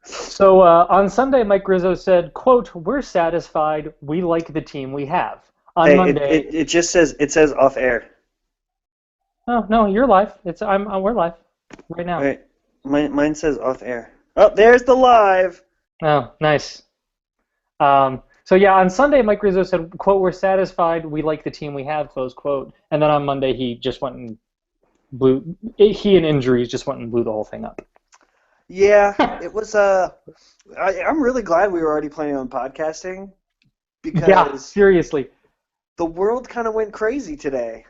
So on Sunday, Mike Rizzo said, "quote We're satisfied. We like the team we have." On Hey, Monday, it just says off air. oh no, you're live. We're live right All now. right, mine says off air. Oh, there's the live. Oh, nice. So yeah, on Sunday, Mike Rizzo said, "quote We're satisfied. We like the team we have." Close quote. And then on Monday, he just went and blew. He and injuries just went and blew the whole thing up. Yeah, it was. I'm really glad we were already planning on podcasting Yeah, because seriously. the world kind of went crazy today.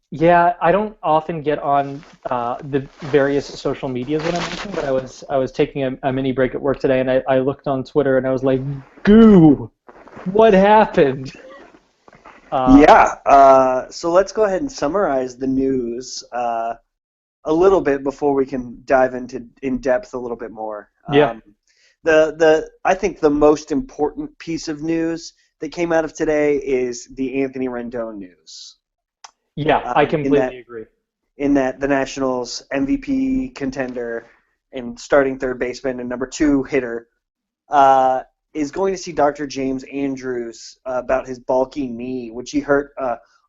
Yeah, I don't often get on the various social medias when I'm working, but I was taking a mini break at work today, and I looked on Twitter, and I was like, "Goo, what happened?" Uh, Yeah. So let's go ahead and summarize the news a little bit before we can dive into in depth a little bit more. yeah, The I think the most important piece of news that came out of today is the Anthony Rendon news. yeah, I In that completely agree. the Nationals MVP contender and starting third baseman and number two hitter uh, is going to see Dr. James Andrews about his bulky knee, which he hurt.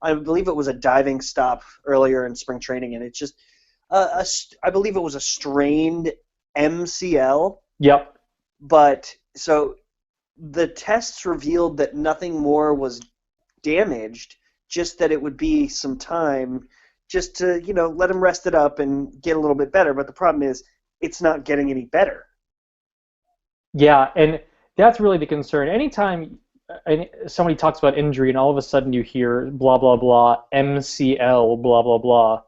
I believe it was a diving stop earlier in spring training, and it's just I believe it was a strained MCL. Yep. But so the tests revealed that nothing more was damaged, just that it would be some time just to, let him rest it up and get a little bit better. But the problem is it's not getting any better. Yeah, and that's really the concern. Anytime somebody talks about injury, and all of a sudden you hear blah blah blah MCL blah blah blah.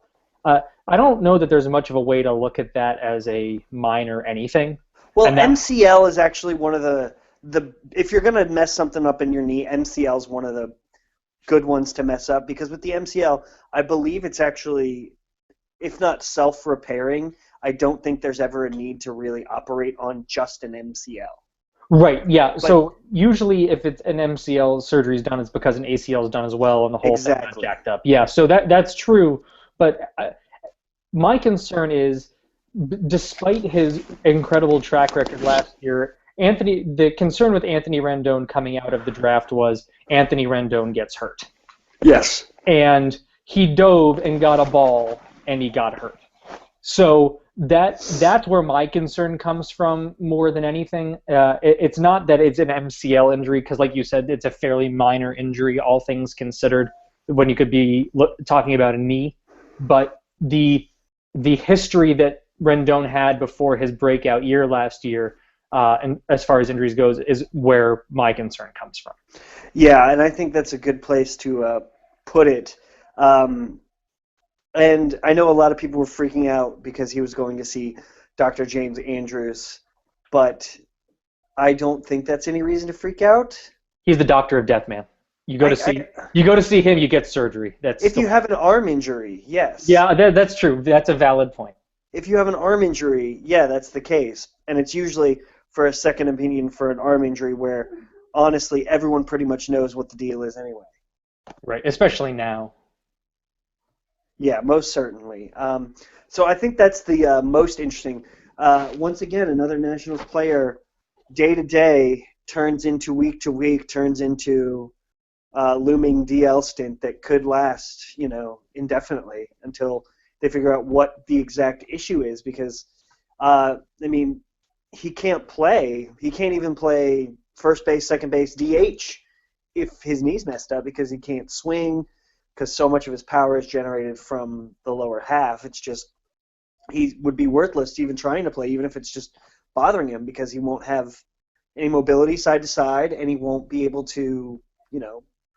I don't know that there's much of a way to look at that as a minor anything, Well, and that MCL is actually one of the if you're going to mess something up in your knee, MCL is one of the good ones to mess up because with the MCL, I believe it's actually, if not self-repairing, I don't think there's ever a need to really operate on just an MCL. right, yeah. But So usually, if it's an MCL surgery is done, it's because an ACL is done as well, and the whole thing got exactly. jacked up. Yeah, so that's true. But my concern is, despite his incredible track record last year, the concern with Anthony Rendon coming out of the draft was Anthony Rendon gets hurt. Yes. And he dove and got a ball and he got hurt. So that's where my concern comes from more than anything. It's not that it's an MCL injury because, like you said, it's a fairly minor injury, all things considered, when you could be talking about a knee. But the history that Rendon had before his breakout year last year, and as far as injuries goes, is where my concern comes from. Yeah, and I think that's a good place to put it. Um, and I know a lot of people were freaking out because he was going to see Dr. James Andrews, but I don't think that's any reason to freak out. He's the doctor of death, man. You go I, to see I, you go to see him, you get surgery. That's if the you have an arm injury, yes. yeah, that's true. That's a valid point. If you have an arm injury, yeah, that's the case. And it's usually for a second opinion for an arm injury where, honestly, everyone pretty much knows what the deal is anyway. Right, especially now. Yeah, most certainly. So I think that's the most interesting. Once again, another Nationals player, day to day, turns into week to week, turns into looming DL stint that could last, indefinitely until they figure out what the exact issue is. Because, I mean, he can't play. He can't even play first base, second base, DH if his knee's messed up because he can't swing because so much of his power is generated from the lower half. It's just he would be worthless even trying to play, even if it's just bothering him because he won't have any mobility side to side and he won't be able to,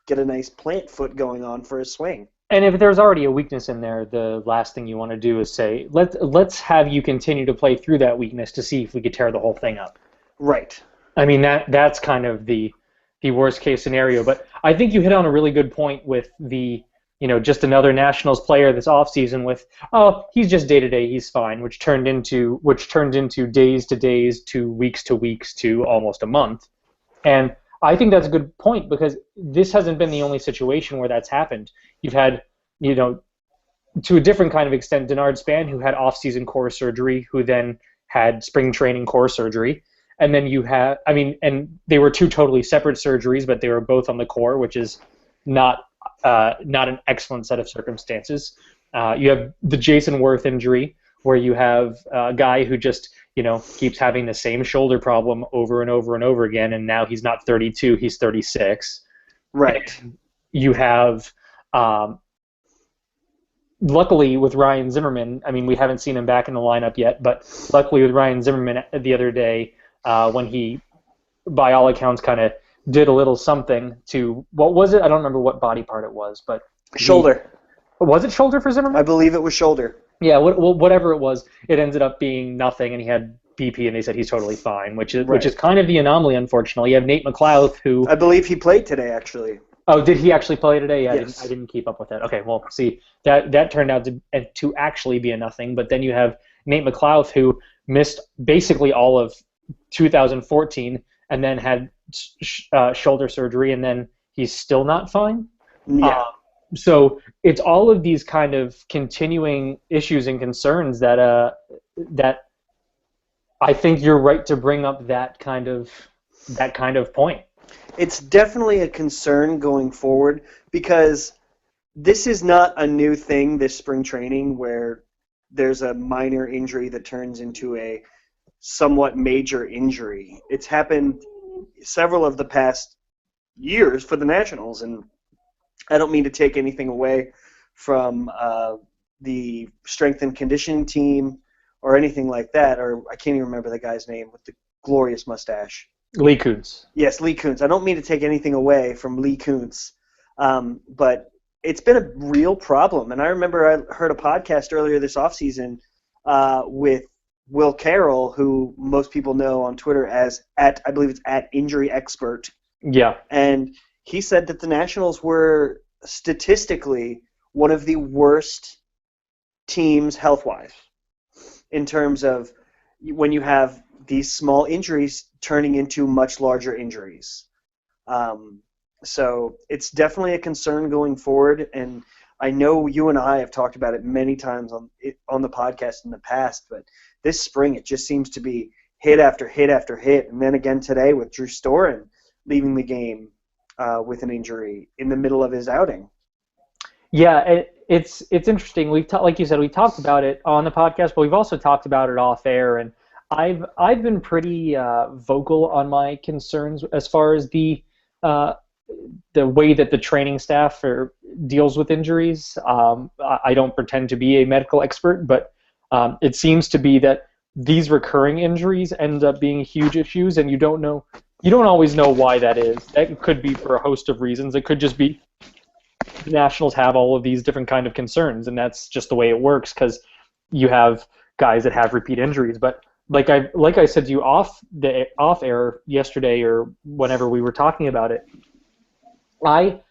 get a nice plant foot going on for his swing. And if there's already a weakness in there, the last thing you want to do is say, let's have you continue to play through that weakness to see if we could tear the whole thing up. Right. I mean that's kind of the worst case scenario. But I think you hit on a really good point with just another Nationals player this offseason with, oh, he's just day to day, he's fine, which turned into days to days to weeks to almost a month. And I think that's a good point because this hasn't been the only situation where that's happened. You've had, to a different kind of extent, Denard Span, who had off-season core surgery, who then had spring training core surgery. and then you have, I mean, and they were two totally separate surgeries, but they were both on the core, which is not not an excellent set of circumstances. You have the Jason Worth injury, where you have a guy who just keeps having the same shoulder problem over and over and over again, and now he's not 32, he's 36. Right. And you have, luckily with Ryan Zimmerman, I mean, we haven't seen him back in the lineup yet, but luckily with Ryan Zimmerman the other day, when he, by all accounts, kind of did a little something to, what was it? I don't remember what body part it was, but Shoulder. Was it shoulder for Zimmerman? I believe it was shoulder. Yeah, whatever it was, it ended up being nothing, and he had BP, and they said he's totally fine, which is kind of the anomaly, unfortunately. You have Nate McLeod, who I believe he played today, actually. Oh, did he actually play today? Yeah, Yes. I didn't keep up with that. Okay, well, see, that turned out to actually be a nothing. But then you have Nate McLeod, who missed basically all of 2014, and then had shoulder surgery, and then he's still not fine. Yeah. So it's all of these kind of continuing issues and concerns that I think you're right to bring up that kind of point. It's definitely a concern going forward because this is not a new thing, this spring training, where there's a minor injury that turns into a somewhat major injury. It's happened several of the past years for the Nationals, and I don't mean to take anything away from the strength and conditioning team or anything like that, or I can't even remember the guy's name with the glorious mustache. Lee Kuntz. Yes, Lee Kuntz. I don't mean to take anything away from Lee Kuntz, but it's been a real problem. And I remember I heard a podcast earlier this offseason with Will Carroll, who most people know on Twitter as I believe it's at Injury Expert. Yeah. And he said that the Nationals were statistically one of the worst teams health-wise in terms of when you have these small injuries turning into much larger injuries. So it's definitely a concern going forward, and I know you and I have talked about it many times on the podcast in the past, but this spring it just seems to be hit after hit after hit, and then again today with Drew Storen leaving the game with an injury in the middle of his outing. Yeah, it's interesting. Like you said, we talked about it on the podcast, but we've also talked about it off air, and I've been pretty vocal on my concerns as far as the way that the training staff deals with injuries. I don't pretend to be a medical expert, but it seems to be that these recurring injuries end up being huge issues, and you don't always know why that is. That could be for a host of reasons. It could just be the Nationals have all of these different kind of concerns, and that's just the way it works because you have guys that have repeat injuries. But like I said to you off air yesterday or whenever we were talking about it, I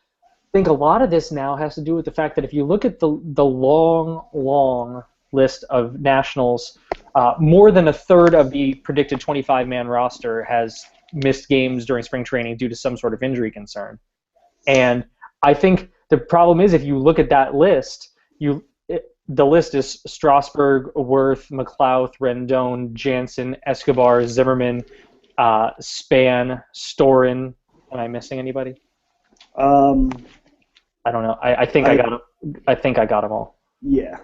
think a lot of this now has to do with the fact that if you look at the long list of Nationals, more than a third of the predicted 25-man roster has missed games during spring training due to some sort of injury concern. And I think the problem is if you look at that list, the list is Strasburg, Worth, McLeod, Rendon, Jansen, Escobar, Zimmerman, Span, Storen. Am I missing anybody? I don't know. I think I got them all. Yeah.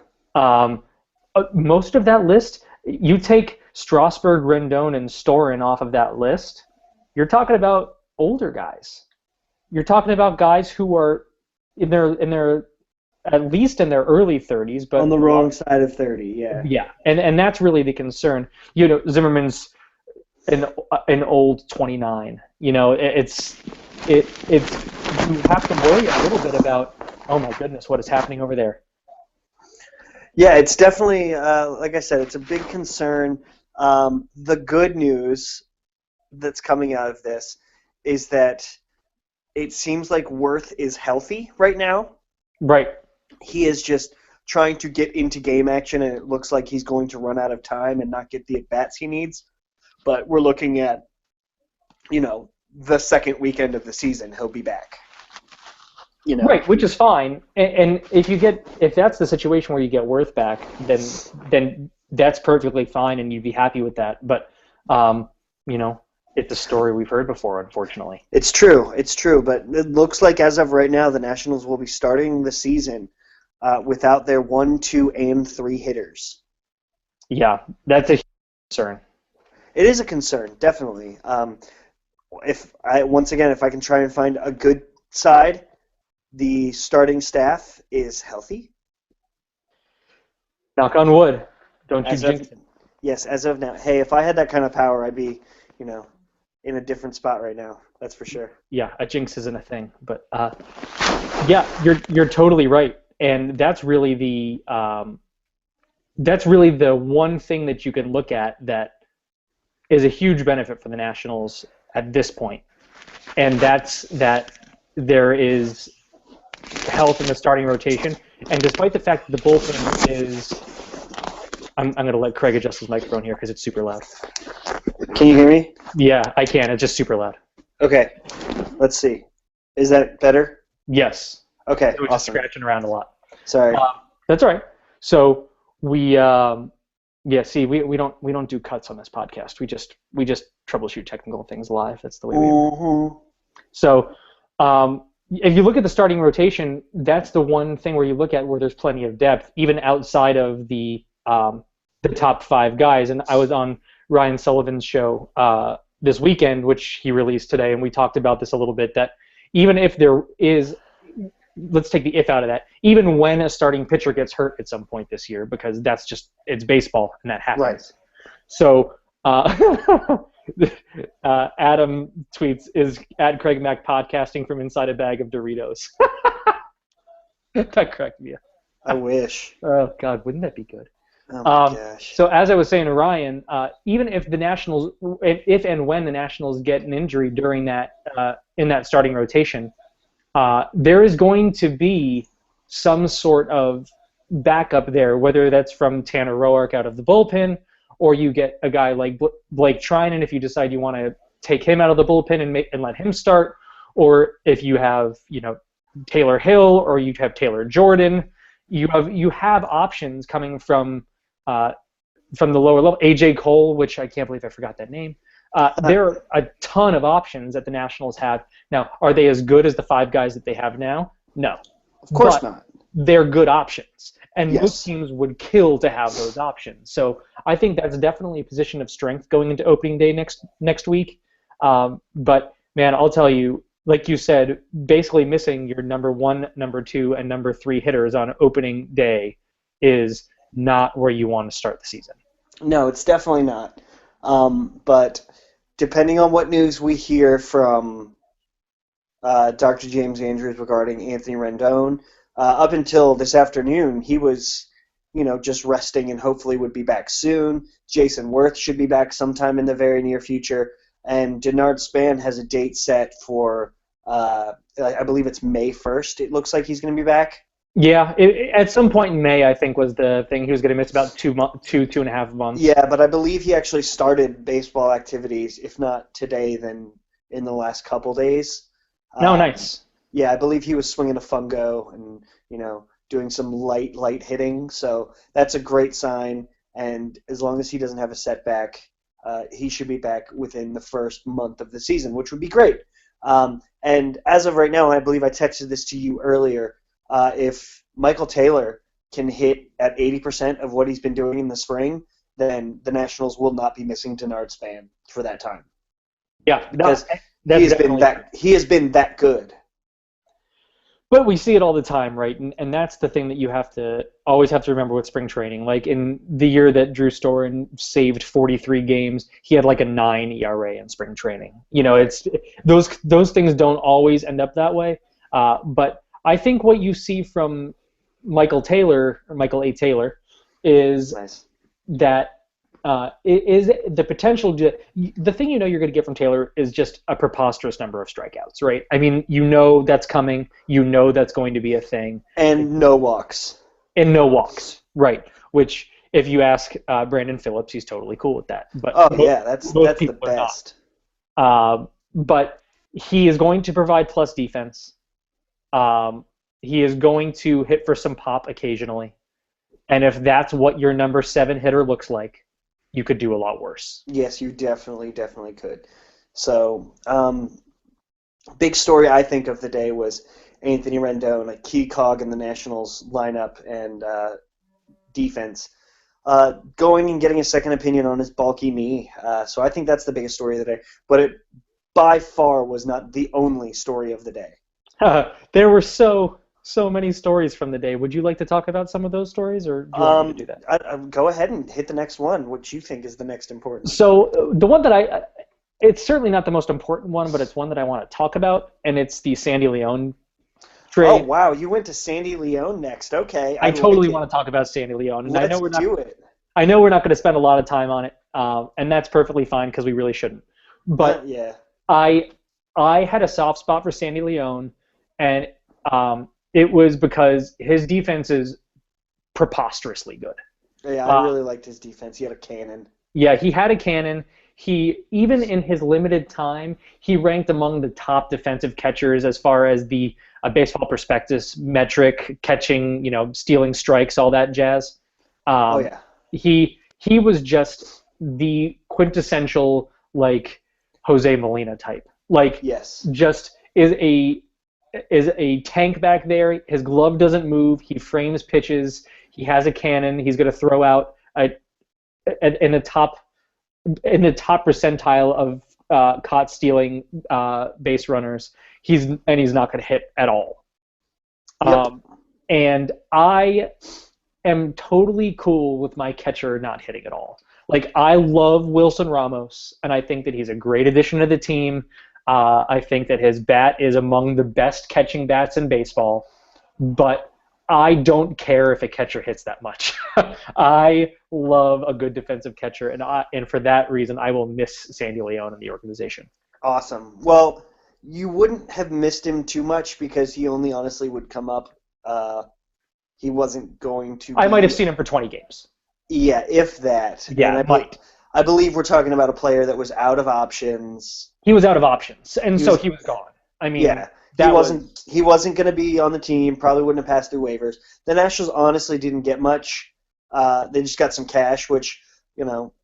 Most of that list, you take Strasburg, Rendon, and Storen off of that list, you're talking about older guys. You're talking about guys who are in their at least in their early 30s, but on the wrong side of 30. Yeah. Yeah, and that's really the concern. Zimmerman's an old 29. It's you have to worry a little bit about, oh my goodness, what is happening over there. Yeah, it's definitely, like I said, it's a big concern. The good news that's coming out of this is that it seems like Worth is healthy right now. Right. He is just trying to get into game action, and it looks like he's going to run out of time and not get the at-bats he needs. But we're looking at, the second weekend of the season, he'll be back. Right, which is fine. And if that's the situation where you get Worth back, then that's perfectly fine, and you'd be happy with that. But it's a story we've heard before, unfortunately. It's true, but it looks like as of right now, the Nationals will be starting the season without their 1, 2, and 3 hitters. Yeah, that's a huge concern. It is a concern, definitely. If I can try and find a good side, the starting staff is healthy. Knock on wood. Don't you jinx it. Yes, as of now. Hey, if I had that kind of power, I'd be, in a different spot right now. That's for sure. Yeah, a jinx isn't a thing, but yeah, you're totally right, and that's really the one thing that you can look at that is a huge benefit for the Nationals at this point, and that's that there is health in the starting rotation, and despite the fact that the bullpen is, I'm going to let Craig adjust his microphone here because it's super loud. Can you hear me? Yeah, I can. It's just super loud. Okay. Let's see. Is that better? Yes. Okay. It was awesome. just scratching around a lot. Sorry. That's all right. So we don't do cuts on this podcast. We just troubleshoot technical things live. That's the way we Mm-hmm. So if you look at the starting rotation, that's the one thing where you look at where there's plenty of depth, even outside of the top 5 guys. And I was on Ryan Sullivan's show this weekend, which he released today, and we talked about this a little bit, that even if there is, let's take the if out of that, even when a starting pitcher gets hurt at some point this year, because that's just, it's baseball, and that happens. Right. So Adam tweets, is at Craig Mack podcasting from inside a bag of Doritos. That cracked me up. I wish. Oh, God, wouldn't that be good? Oh, my gosh. So as I was saying to Ryan, even if the Nationals, if and when the Nationals get an injury during that, in that starting rotation, there is going to be some sort of backup there, whether that's from Tanner Roark out of the bullpen, or you get a guy like Blake Trinan if you decide you want to take him out of the bullpen and let him start, or if you have Taylor Hill or you have Taylor Jordan, you have options coming from the lower level. AJ Cole, which I can't believe I forgot that name. There are a ton of options that the Nationals have. Now, are they as good as the 5 guys that they have now? No. Of course not. They're good options. And Yes. most teams would kill to have those options. So I think that's definitely a position of strength going into opening day next week. But, man, I'll tell you, like you said, basically missing your number 1, number 2, and number 3 hitters on opening day is not where you want to start the season. No, it's definitely not. But depending on what news we hear from Dr. James Andrews regarding Anthony Rendon, up until this afternoon, he was, just resting and hopefully would be back soon. Jason Worth should be back sometime in the very near future. And Denard Span has a date set for, I believe it's May 1st. It looks like he's going to be back. Yeah, at some point in May, I think, was the thing. He was going to miss about 2.5 months. Yeah, but I believe he actually started baseball activities, if not today, then in the last couple days. No, nice. Yeah, I believe he was swinging a fungo and, doing some light hitting. So that's a great sign. And as long as he doesn't have a setback, he should be back within the first month of the season, which would be great. And as of right now, I believe I texted this to you earlier, if Michael Taylor can hit at 80% of what he's been doing in the spring, then the Nationals will not be missing Denard Span for that time. Yeah, because he has been that good. But we see it all the time, right? And that's the thing that you always have to remember with spring training. Like in the year that Drew Storen saved 43 games, he had like a 9 ERA in spring training. It's those things don't always end up that way. But I think what you see from Michael A. Taylor is nice. That is the potential. The thing you're going to get from Taylor is just a preposterous number of strikeouts, right? I mean, that's coming. That's going to be a thing. And no walks. Right. Which, if you ask Brandon Phillips, he's totally cool with that. But that's the best. But he is going to provide plus defense. He is going to hit for some pop occasionally. And if that's what your number 7 hitter looks like, you could do a lot worse. Yes, you definitely could. So, big story I think of the day was Anthony Rendon, a key cog in the Nationals lineup and defense, going and getting a second opinion on his bulky knee. So I think that's the biggest story of the day. But it by far was not the only story of the day. There were so many stories from the day. Would you like to talk about some of those stories, or do you want me to do that? Go ahead and hit the next one. What you think is the next important? So the one that it's certainly not the most important one, but it's one that I want to talk about, and it's the Sandy Leon trade. Oh wow, you went to Sandy Leon next. Okay, I totally want to talk about Sandy Leon, and Let's do it. I know we're not going to spend a lot of time on it, and that's perfectly fine because we really shouldn't. But yeah, I had a soft spot for Sandy Leon, and it was because his defense is preposterously good. Yeah, I really liked his defense. He had a cannon. Yeah, he had a cannon. He, even in his limited time, he ranked among the top defensive catchers as far as the Baseball Prospectus metric, catching, stealing strikes, all that jazz. Oh yeah. He was just the quintessential Jose Molina type. Yes. Just is a tank back there. His glove doesn't move. He frames pitches. He has a cannon. He's going to throw out in the top percentile of caught stealing base runners. He's not going to hit at all. Yep. And I am totally cool with my catcher not hitting at all. I love Wilson Ramos, and I think that he's a great addition to the team. I think that his bat is among the best catching bats in baseball, but I don't care if a catcher hits that much. I love a good defensive catcher, and for that reason, I will miss Sandy Leon in the organization. Awesome. Well, you wouldn't have missed him too much because he only honestly would come up. He wasn't going to. I might have seen him for 20 games. Yeah, if that. Yeah, I might. I believe we're talking about a player that was out of options. He was out of options, and so he was gone. I mean, yeah, he wasn't going to be on the team. Probably wouldn't have passed through waivers. The Nationals honestly didn't get much. They just got some cash, which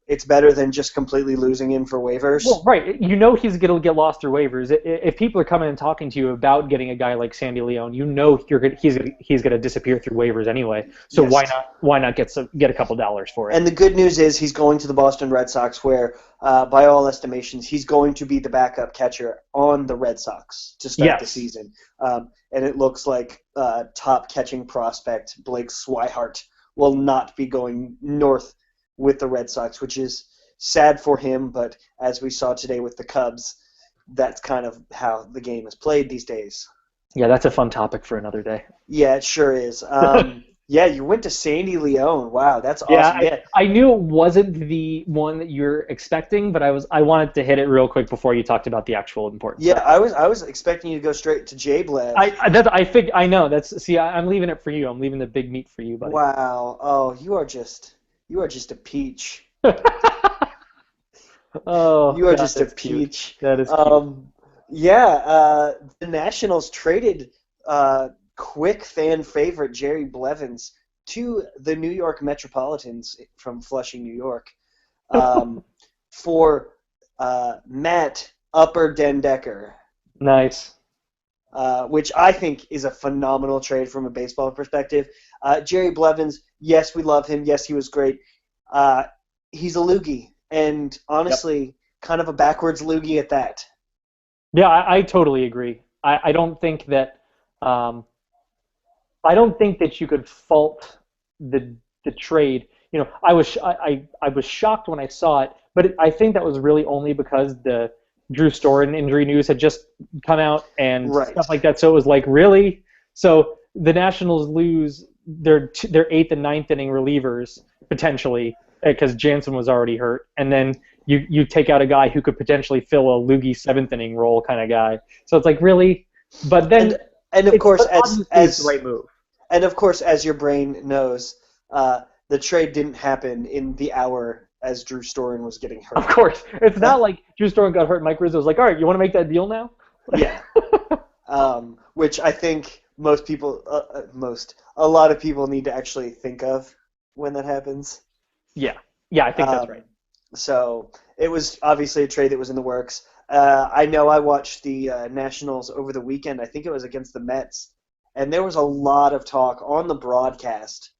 it's better than just completely losing him for waivers. Well, right. He's going to get lost through waivers. If people are coming and talking to you about getting a guy like Sandy Leon, he's going to disappear through waivers anyway. So yes. why not get a couple dollars for it? And the good news is he's going to the Boston Red Sox, where by all estimations he's going to be the backup catcher on the Red Sox to start the season. And it looks like top catching prospect Blake Swihart will not be going north with the Red Sox, which is sad for him, but as we saw today with the Cubs, that's kind of how the game is played these days. Yeah, that's a fun topic for another day. Yeah, it sure is. Yeah, you went to Sandy Leon. Wow, that's awesome. Yeah, I knew it wasn't the one that you're expecting, but I wanted to hit it real quick before you talked about the actual important stuff. I was expecting you to go straight to J Blev. I know. I'm leaving it for you. I'm leaving the big meat for you, buddy. Wow. Oh, you are just a peach. Oh, you are just a peach. Cute. That is cute. The Nationals traded quick fan favorite Jerry Blevins to the New York Metropolitans from Flushing, New York, for Matt Upper Dendecker. Nice. Which I think is a phenomenal trade from a baseball perspective. Jerry Blevins, yes, we love him. Yes, he was great. He's a loogie, and honestly, kind of a backwards loogie at that. Yeah, I totally agree. I don't think that you could fault the trade. I was shocked when I saw it, but I think that was really only because the Drew Storen injury news had just come out and stuff like that. So it was like, really? So the Nationals lose their 8th and 9th inning relievers potentially because Jansen was already hurt, and then you take out a guy who could potentially fill a loogie 7th inning role kind of guy. So it's like, really? But then and of course as the right move. And of course, as your brain knows, the trade didn't happen in the hour as Drew Storen was getting hurt. Of course. It's not like Drew Storen got hurt and Mike Rizzo was like, all right, you want to make that deal now? Yeah. Which I think most people, a lot of people need to actually think of when that happens. Yeah. Yeah, I think that's right. So it was obviously a trade that was in the works. I know I watched the Nationals over the weekend. I think it was against the Mets, and there was a lot of talk on the broadcast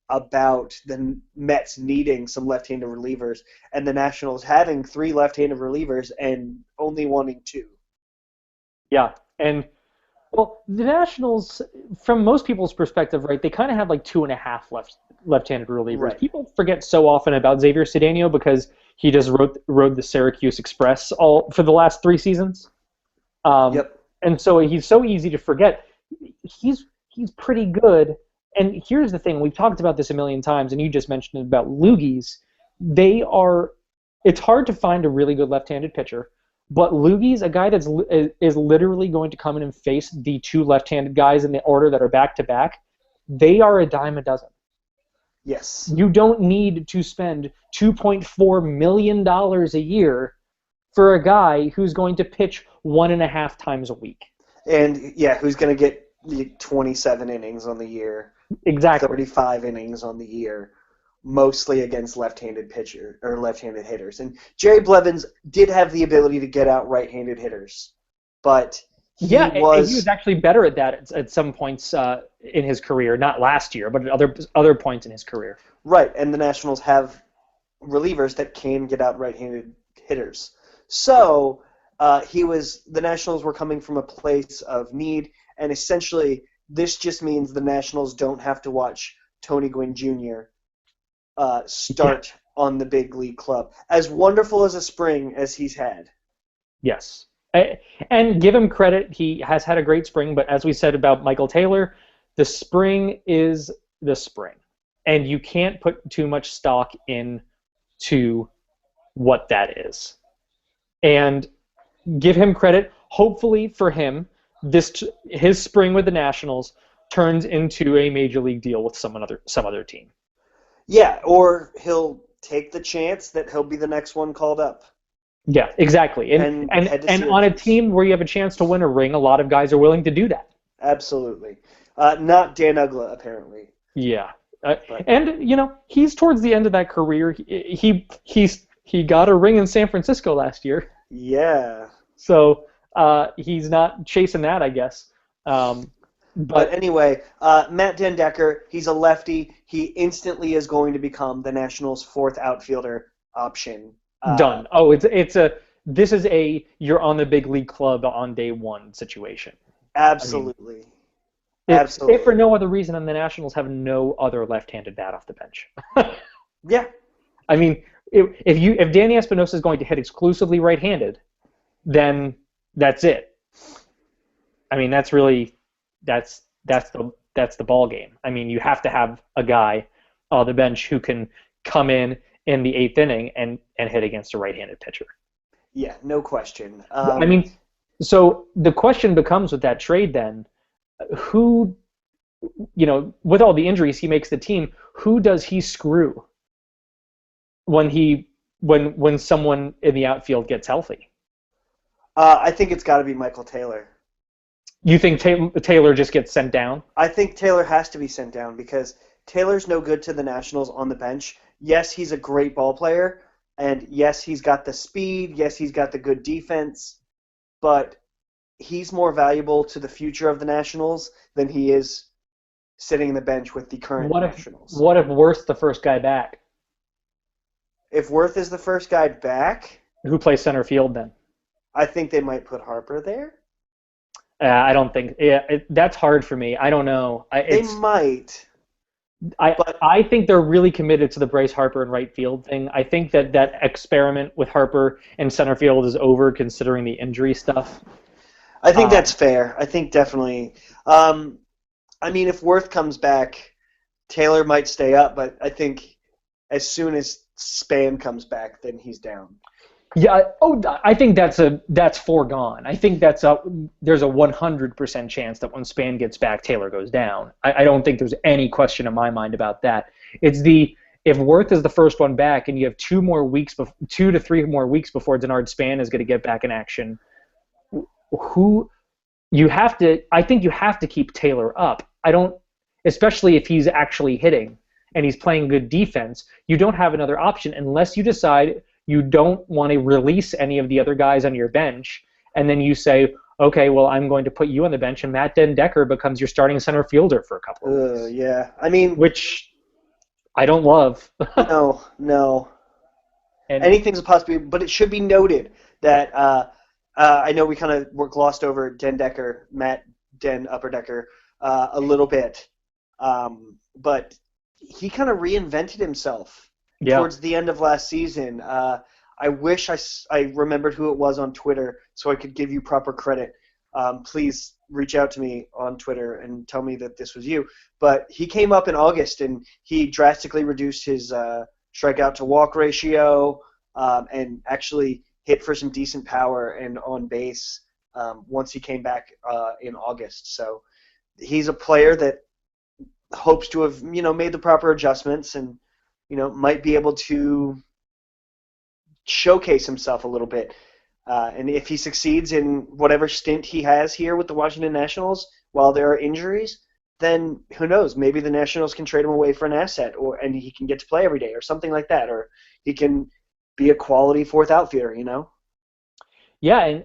about the Mets needing some left-handed relievers, and the Nationals having 3 left-handed relievers and only wanting 2. Yeah, and well, the Nationals, from most people's perspective, right, they kind of have like two and a half left-handed relievers. Right. People forget so often about Xavier Cedeno because he just rode the Syracuse Express all for the last 3 seasons. Yep. And so he's so easy to forget. He's pretty good. And here's the thing: we've talked about this a million times, and you just mentioned it about loogies. They are. It's hard to find a really good left-handed pitcher, but loogies, a guy is literally going to come in and face the 2 left-handed guys in the order that are back to back. They are a dime a dozen. Yes. You don't need to spend $2.4 million a year for a guy who's going to pitch 1.5 times a week. And yeah, who's going to get 27 innings on the year? Exactly. 35 innings on the year, mostly against left-handed pitcher or left-handed hitters. And Jerry Blevins did have the ability to get out right-handed hitters, but he was actually better at that at some points in his career. Not last year, but at other points in his career. Right, and the Nationals have relievers that can get out right-handed hitters. So the Nationals were coming from a place of need, and essentially this just means the Nationals don't have to watch Tony Gwynn Jr. Start on the big league club. As wonderful as a spring as he's had. Yes. And give him credit, he has had a great spring, but as we said about Michael Taylor, the spring is the spring. And you can't put too much stock into what that is. And give him credit. Hopefully for him, his spring with the Nationals turns into a major league deal with some other team. Yeah, or he'll take the chance that he'll be the next one called up. Yeah, exactly. And on a team where you have a chance to win a ring, a lot of guys are willing to do that. Absolutely. Not Dan Uggla, apparently. Yeah. And, he's towards the end of that career. He got a ring in San Francisco last year. Yeah. So he's not chasing that, I guess. But anyway, Matt Den Decker, he's a lefty. He instantly is going to become the Nationals' 4th outfielder option. Done. Oh, this is a you're on the big league club on day one situation. Absolutely. Absolutely. If for no other reason, then the Nationals have no other left-handed bat off the bench. Yeah. I mean, if Danny Espinosa is going to hit exclusively right-handed, then that's it. I mean, that's the ball game. I mean, you have to have a guy on the bench who can come in the 8th inning and hit against a right-handed pitcher. Yeah, no question. I mean, so the question becomes with that trade then, who, with all the injuries he makes the team, who does he screw when someone in the outfield gets healthy? I think it's got to be Michael Taylor. You think Taylor just gets sent down? I think Taylor has to be sent down because Taylor's no good to the Nationals on the bench. Yes, he's a great ball player, and yes, he's got the speed. Yes, he's got the good defense, but he's more valuable to the future of the Nationals than he is sitting in the bench with the current Nationals. What if Worth's the first guy back? If Worth is the first guy back, who plays center field then? I think they might put Harper there. I don't think. Yeah, that's hard for me. I don't know. They might. I think they're really committed to the Bryce Harper and right field thing. I think that experiment with Harper and center field is over, considering the injury stuff. I think that's fair. I think definitely. I mean, if Worth comes back, Taylor might stay up, but I think as soon as Span comes back, then he's down. Yeah. Oh, I think that's foregone. I think there's a 100% chance that when Span gets back, Taylor goes down. I don't think there's any question in my mind about that. It's if Worth is the first one back and you have 2 to 3 more weeks before Denard Span is going to get back in action, I think you have to keep Taylor up. Especially if he's actually hitting and he's playing good defense, you don't have another option unless you decide you don't want to release any of the other guys on your bench, and then you say, okay, well, I'm going to put you on the bench, and Matt Den Decker becomes your starting center fielder for a couple of weeks. Yeah, I mean, which I don't love. No. And Anything's a possibility, but it should be noted that I know we kind of were glossed over Den Decker, Matt Den Upper Decker, a little bit, but he kind of reinvented himself towards the end of last season. I wish I remembered who it was on Twitter so I could give you proper credit. Please reach out to me on Twitter and tell me that this was you. But he came up in August and he drastically reduced his strikeout to walk ratio and actually hit for some decent power and on base once he came back in August. So he's a player that hopes to have made the proper adjustments and might be able to showcase himself a little bit. And if he succeeds in whatever stint he has here with the Washington Nationals while there are injuries, then who knows? Maybe the Nationals can trade him away for an asset, and he can get to play every day or something like that, or he can be a quality fourth outfielder, Yeah, and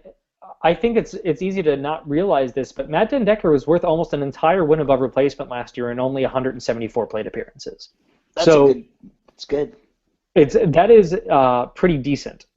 I think it's easy to not realize this, but Matt Den Decker was worth almost an entire win above replacement last year in only 174 plate appearances. That's good. That is pretty decent.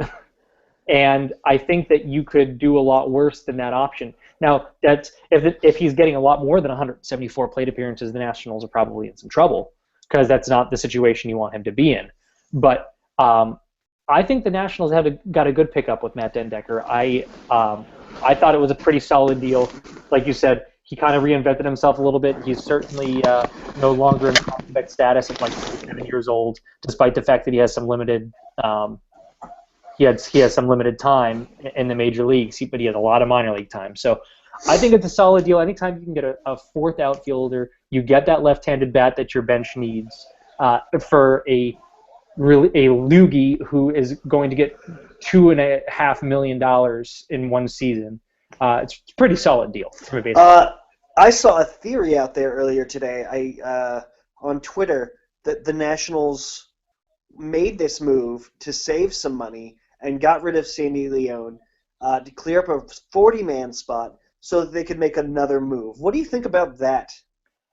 And I think that you could do a lot worse than that option. Now, that's if he's getting a lot more than 174 plate appearances, the Nationals are probably in some trouble because that's not the situation you want him to be in. But I think the Nationals got a good pickup with Matt Den Decker. I thought it was a pretty solid deal. Like you said, he kind of reinvented himself a little bit. He's certainly no longer in prospect status at like 7 years old, despite the fact that he has some limited he has some limited time in the major leagues, but he has a lot of minor league time. So I think it's a solid deal. Anytime you can get a fourth outfielder, you get that left-handed bat that your bench needs for a loogie who is going to get $2.5 million in one season. It's a pretty solid deal from a baseball. I saw a theory out there earlier today on Twitter that the Nationals made this move to save some money and got rid of Sandy Leone to clear up a 40-man spot so that they could make another move. What do you think about that?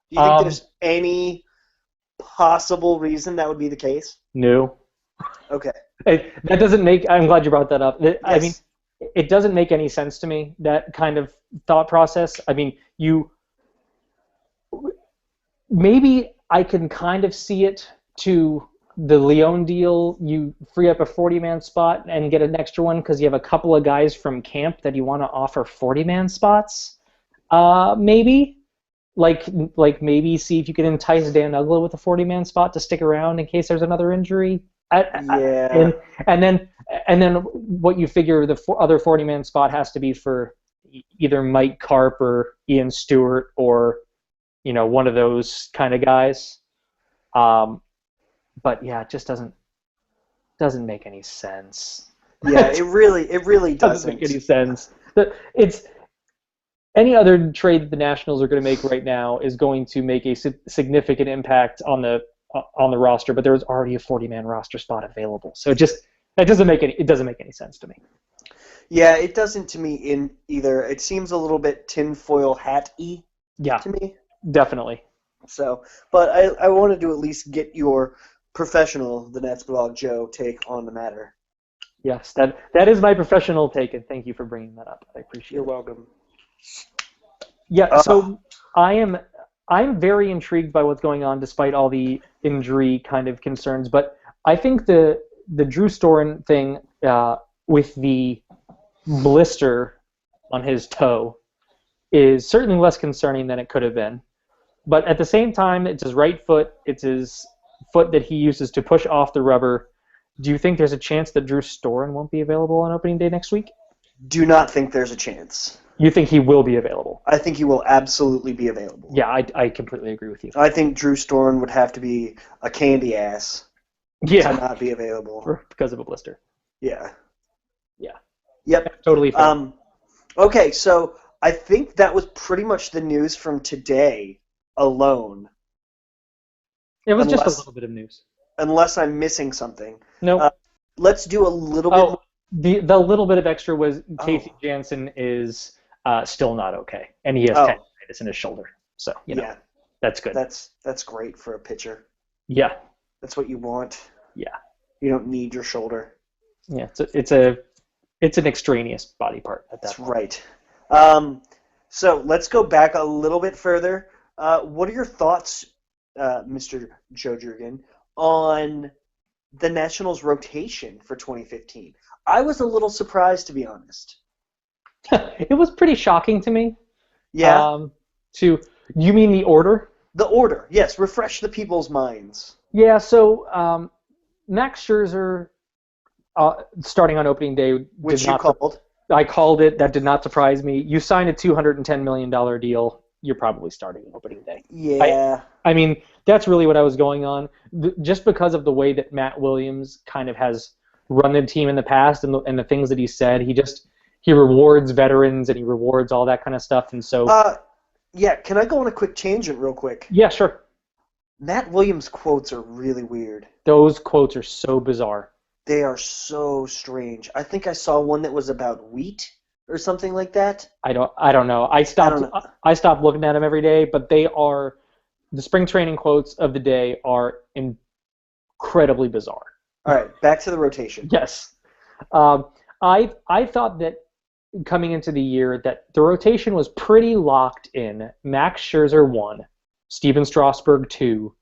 Do you think there's any possible reason that would be the case? No. Okay. That doesn't make... I'm glad you brought that up. Yes. I mean, it doesn't make any sense to me, that kind of thought process. I mean, maybe I can kind of see it to the Leone deal. You free up a 40-man spot and get an extra one because you have a couple of guys from camp that you want to offer 40-man spots. Maybe. Like maybe see if you can entice Dan Uggla with a 40-man spot to stick around in case there's another injury. Yeah. And then what you figure the other 40-man spot has to be for either Mike Karp or Ian Stewart or one of those kind of guys. But yeah, it just doesn't make any sense. Yeah, it really doesn't make any sense. It's any other trade that the Nationals are going to make right now is going to make a significant impact on the roster, but there's already a 40-man roster spot available. So it doesn't make any sense to me. Yeah, it doesn't to me in either. It seems a little bit tinfoil hat-y to me. Definitely. So, but I wanted to at least get your professional, the Nats blog Joe, take on the matter. Yes, that is my professional take, and thank you for bringing that up. I appreciate it. You're welcome. Yeah, so I'm very intrigued by what's going on despite all the injury kind of concerns, but I think the Drew Storen thing with the blister on his toe is certainly less concerning than it could have been. But at the same time, it's his right foot. It's his foot that he uses to push off the rubber. Do you think there's a chance that Drew Storen won't be available on opening day next week? Do not think there's a chance. You think he will be available? I think he will absolutely be available. Yeah, I completely agree with you. I think Drew Storen would have to be a candy ass to not be available. Because of a blister. Yeah. Yeah. Yep. Totally fair. Okay, so I think that was pretty much the news from today alone. It was just a little bit of news. Unless I'm missing something. No. Nope. let's do a little bit. Oh, the little bit of extra was Casey Oh. Jansen is still not okay, and he has Oh, tendonitis in his shoulder. So yeah, that's good. that's great for a pitcher. Yeah, That's what you want. yeah, You don't need your shoulder. yeah. It's an extraneous body part at that That's point. right. So let's go back a little bit further. What are your thoughts, Mr. Joe Jurgen, on the Nationals' rotation for 2015? I was a little surprised, to be honest. It was pretty shocking to me. Yeah, Um, to you mean the order? the order. Yes, refresh the people's minds. Yeah. So Max Scherzer starting on opening day did Which you not. called. I called it. That did not surprise me. You signed a $210 million deal. You're probably starting on opening day. Yeah. I mean, that's really what I was going on. Just because of the way that Matt Williams kind of has run the team in the past and the things that he said, he rewards veterans and he rewards all that kind of stuff. And so, Yeah, can I go on a quick tangent real quick? yeah, sure. Matt Williams' quotes are really weird. Those quotes are so bizarre. They are so strange. I think I saw one that was about wheat or something like that. I don't know. I stopped looking at them every day, but the spring training quotes of the day are incredibly bizarre. All right, back to the rotation. Yes. I thought that coming into the year that the rotation was pretty locked in. Max Scherzer 1, Steven Strasburg 2,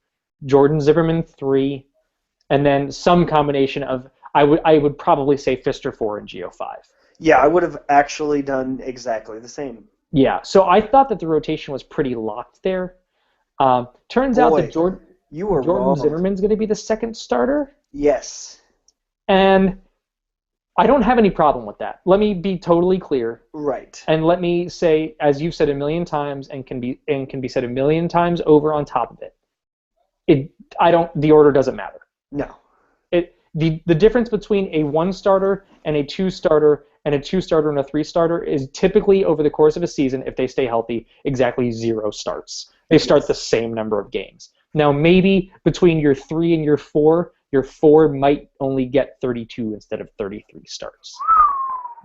Jordan Zimmerman 3, and then some combination of I would probably say Fister 4 and Geo 5. Yeah, I would have actually done exactly the same. Yeah, so I thought that the rotation was pretty locked there. Turns out that you were Jordan wrong. Zimmerman's going to be the second starter, Yes. and I don't have any problem with that. Let me be totally clear. Right. And let me say, as you've said a million times, and can be said a million times over on top of it, the order doesn't matter. No. The difference between a 1 starter and a 2 starter and a 2 starter and a 3 starter is typically over the course of a season, if they stay healthy, exactly 0 starts. They start the same number of games. Now maybe between your 3 and your 4 might only get 32 instead of 33 starts.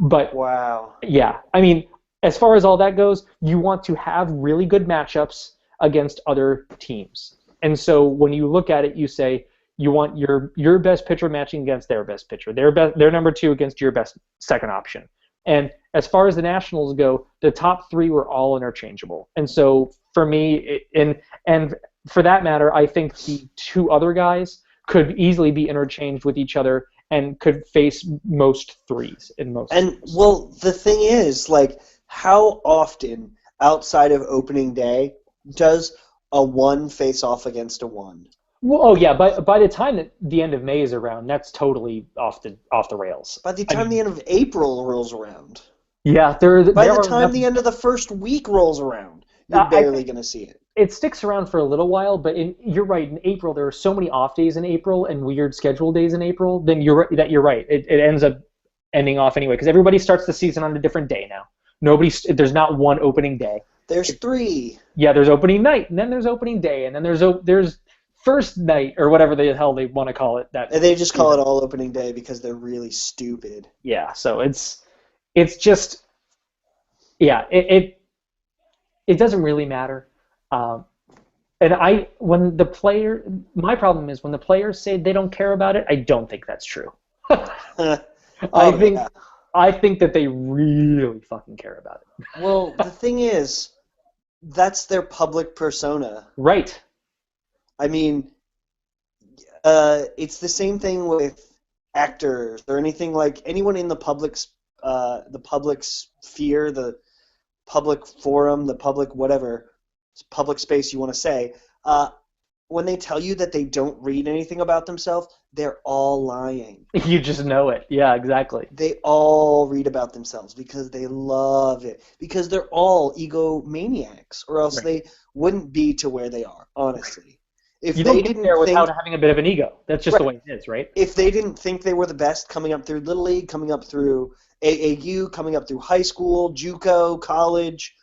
But wow. Yeah, I mean, as far as all that goes, you want to have really good matchups against other teams. And so when you look at it, you say you want your best pitcher matching against their best pitcher, their number 2 against your best second option. And as far as the Nationals go, the top 3 were all interchangeable. And so for me, and for that matter, I think the 2 other guys could easily be interchanged with each other and could face most 3s in most. And well, the thing is, like, how often outside of opening day does a 1 face off against a 1? Well, oh yeah, by the time that the end of May is around, that's totally off the rails. By the time the end of April rolls around. Yeah, by the time the end of the first week rolls around, you're barely going to see it. It sticks around for a little while, but you're right. In April, there are so many off days in April and weird schedule days in April. Then you're right. It ends up ending off anyway because everybody starts the season on a different day now. There's not one opening day. There's 3. Yeah, there's opening night, and then there's opening day, and then there's first night or whatever the hell they want to call it. That they just call it all opening day because they're really stupid. Yeah, so it's just it doesn't really matter. My problem is when the players say they don't care about it, I don't think that's true. I think that they really fucking care about it. Well, the thing is, that's their public persona. Right. I mean, it's the same thing with actors or anything like anyone in the public sphere, the public forum, the public whatever, public space you want to say. When they tell you that they don't read anything about themselves, they're all lying. You just know it. Yeah, exactly. They all read about themselves because they love it. Because they're all egomaniacs, or else they wouldn't be to where they are, honestly. If you they don't get didn't there without having a bit of an ego. That's just the way it is, right? If they didn't think they were the best coming up through Little League, coming up through AAU, coming up through high school, JUCO, college,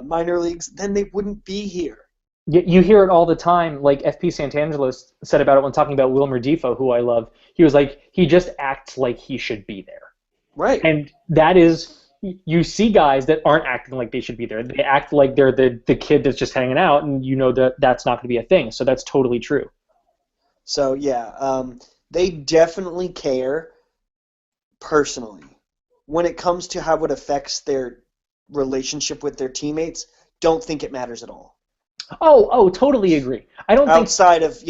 minor leagues, then they wouldn't be here. You hear it all the time. Like FP Santangelo said about it when talking about Wilmer Defoe, who I love. He was like, he just acts like he should be there. Right. And that is, you see guys that aren't acting like they should be there. They act like they're the kid that's just hanging out, and you know that that's not going to be a thing. So that's totally true. So yeah, they definitely care personally. When it comes to how it affects their relationship with their teammates, don't think it matters at all. Totally agree. I don't think Outside of,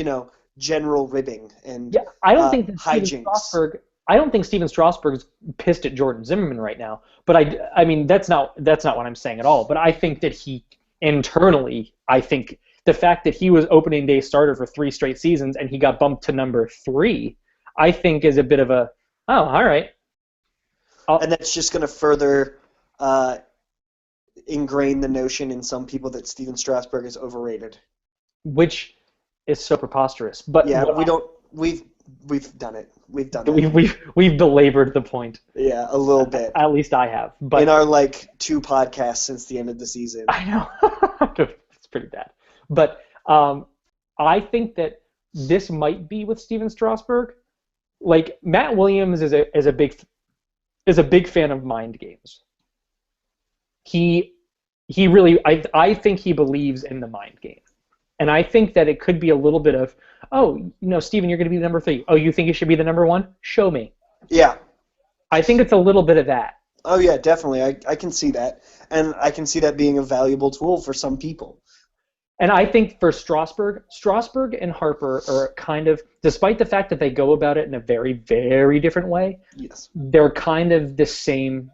general ribbing and Yeah, I don't think that hijinks. I don't think Steven Strasburg's pissed at Jordan Zimmerman right now. But I mean, that's not what I'm saying at all. But I think that he internally, I think the fact that he was opening day starter for 3 straight seasons and he got bumped to number 3, I think is a bit of a, oh, all right. And that's just going to further ingrain the notion in some people that Steven Strasburg is overrated. Which is so preposterous. But yeah, we've done it. We've done it. We've belabored the point. Yeah, a little bit. At least I have. But in our 2 podcasts since the end of the season. I know. It's pretty bad. But I think that this might be with Steven Strasburg. Like Matt Williams is a big fan of mind games. He really I think he believes in the mind game. And I think that it could be a little bit of, Steven, you're going to be the number 3. Oh, you think you should be the number 1? Show me. Yeah. I think it's a little bit of that. Oh, yeah, definitely. I can see that. And I can see that being a valuable tool for some people. And I think for Strasburg and Harper are kind of, despite the fact that they go about it in a very, very different way, yes, they're kind of the same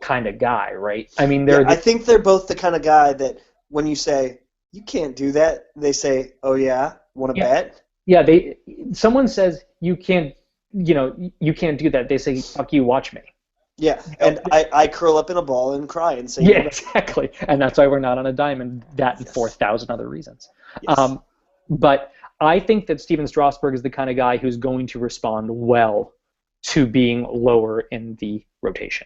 kind of guy, right? I mean, I think they're both the kind of guy that when you say, you can't do that, they say, oh, yeah, want to bet? Yeah, someone says, you can't do that. They say, fuck you, watch me. Yeah, and I curl up in a ball and cry and say, yeah, exactly. And that's why we're not on a diamond, that and 4,000 other reasons. Yes. But I think that Steven Strasburg is the kind of guy who's going to respond well to being lower in the rotation.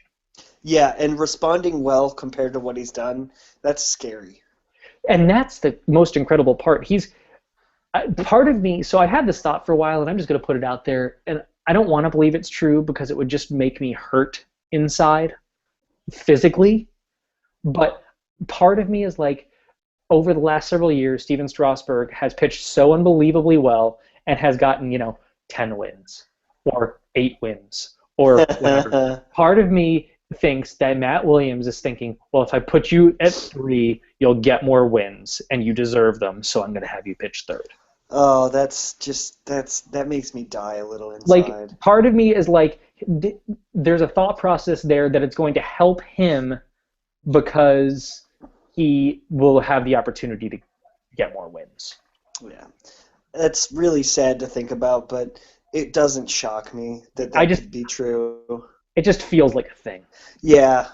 Yeah, and responding well compared to what he's done, that's scary. And that's the most incredible part. Part of me, so I had this thought for a while, and I'm just going to put it out there, and I don't want to believe it's true because it would just make me hurt inside, physically. But part of me is like, over the last several years, Steven Strasburg has pitched so unbelievably well and has gotten, 10 wins or 8 wins or whatever. Part of me thinks that Matt Williams is thinking, well, if I put you at 3, you'll get more wins, and you deserve them, so I'm going to have you pitch 3rd. Oh, that makes me die a little inside. Like, part of me is like, there's a thought process there that it's going to help him because he will have the opportunity to get more wins. Yeah. That's really sad to think about, but it doesn't shock me that could be true. It just feels like a thing. Yeah.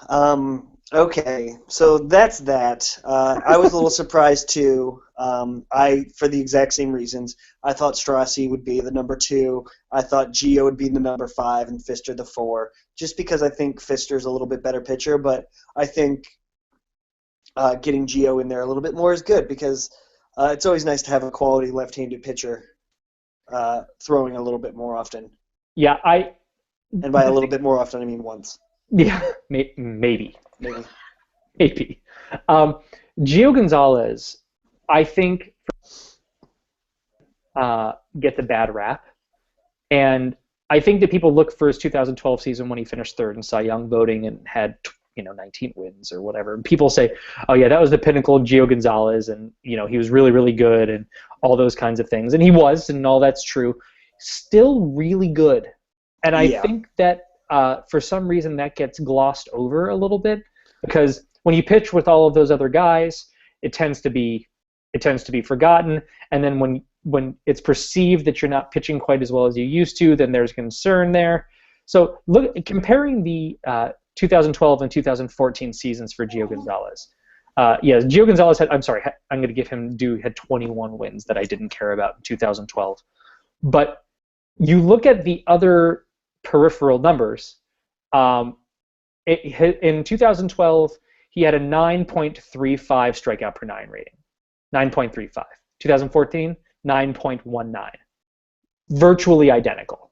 Okay. So that's that. I was a little surprised too. For the exact same reasons. I thought Strassi would be the number 2. I thought Gio would be the number 5 and Fister the 4. Just because I think Fister's a little bit better pitcher, but I think getting Gio in there a little bit more is good because it's always nice to have a quality left-handed pitcher throwing a little bit more often. Yeah, and by a little bit more often, I mean once. Yeah, maybe. Gio Gonzalez, I think, gets a bad rap. And I think that people look for his 2012 season when he finished 3rd in Cy Young voting and had 19 wins or whatever. And people say, oh, yeah, that was the pinnacle of Gio Gonzalez, and he was really, really good and all those kinds of things. And he was, and all that's true. Still really good. And I think that for some reason that gets glossed over a little bit because when you pitch with all of those other guys, it tends to be forgotten. And then when it's perceived that you're not pitching quite as well as you used to, then there's concern there. So comparing the 2012 and 2014 seasons for Gio Gonzalez. Gio Gonzalez I'm going to give him had 21 wins that I didn't care about in 2012. But you look at the other peripheral numbers. In 2012, he had a 9.35 strikeout per 9 rating. 9.35. 2014, 9.19. Virtually identical.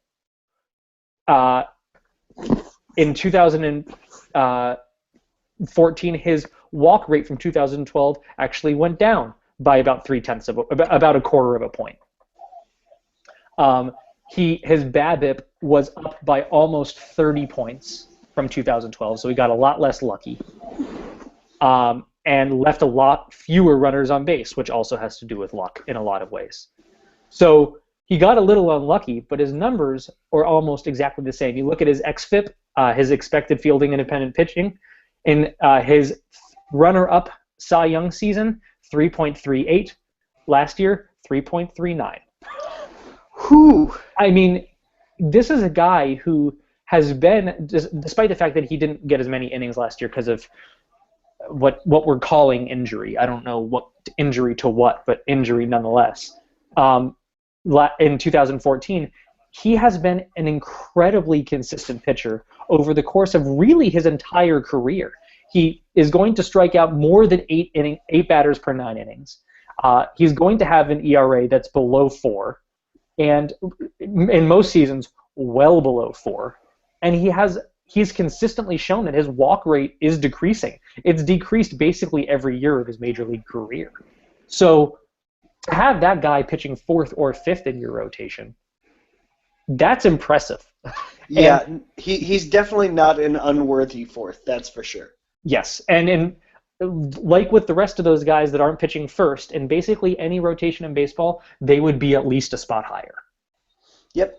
In 2014, his walk rate from 2012 actually went down by about about a quarter of a point. His BABIP was up by almost 30 points from 2012, so he got a lot less lucky, and left a lot fewer runners on base, which also has to do with luck in a lot of ways. So he got a little unlucky, but his numbers are almost exactly the same. You look at his xFIP, his expected fielding independent pitching, in his runner-up Cy Young season, 3.38. Last year, 3.39. Whew. I mean, this is a guy who has been, despite the fact that he didn't get as many innings last year because of what we're calling injury. I don't know what injury to what, but injury nonetheless. In 2014, he has been an incredibly consistent pitcher over the course of really his entire career. He is going to strike out more than eight batters per 9 innings. He's going to have an ERA that's below 4, and in most seasons, well below 4. And he's consistently shown that his walk rate is decreasing. It's decreased basically every year of his major league career. So to have that guy pitching 4th or 5th in your rotation, that's impressive. Yeah, he's definitely not an unworthy 4th, that's for sure. Yes, and like with the rest of those guys that aren't pitching first, in basically any rotation in baseball, they would be at least a spot higher. Yep.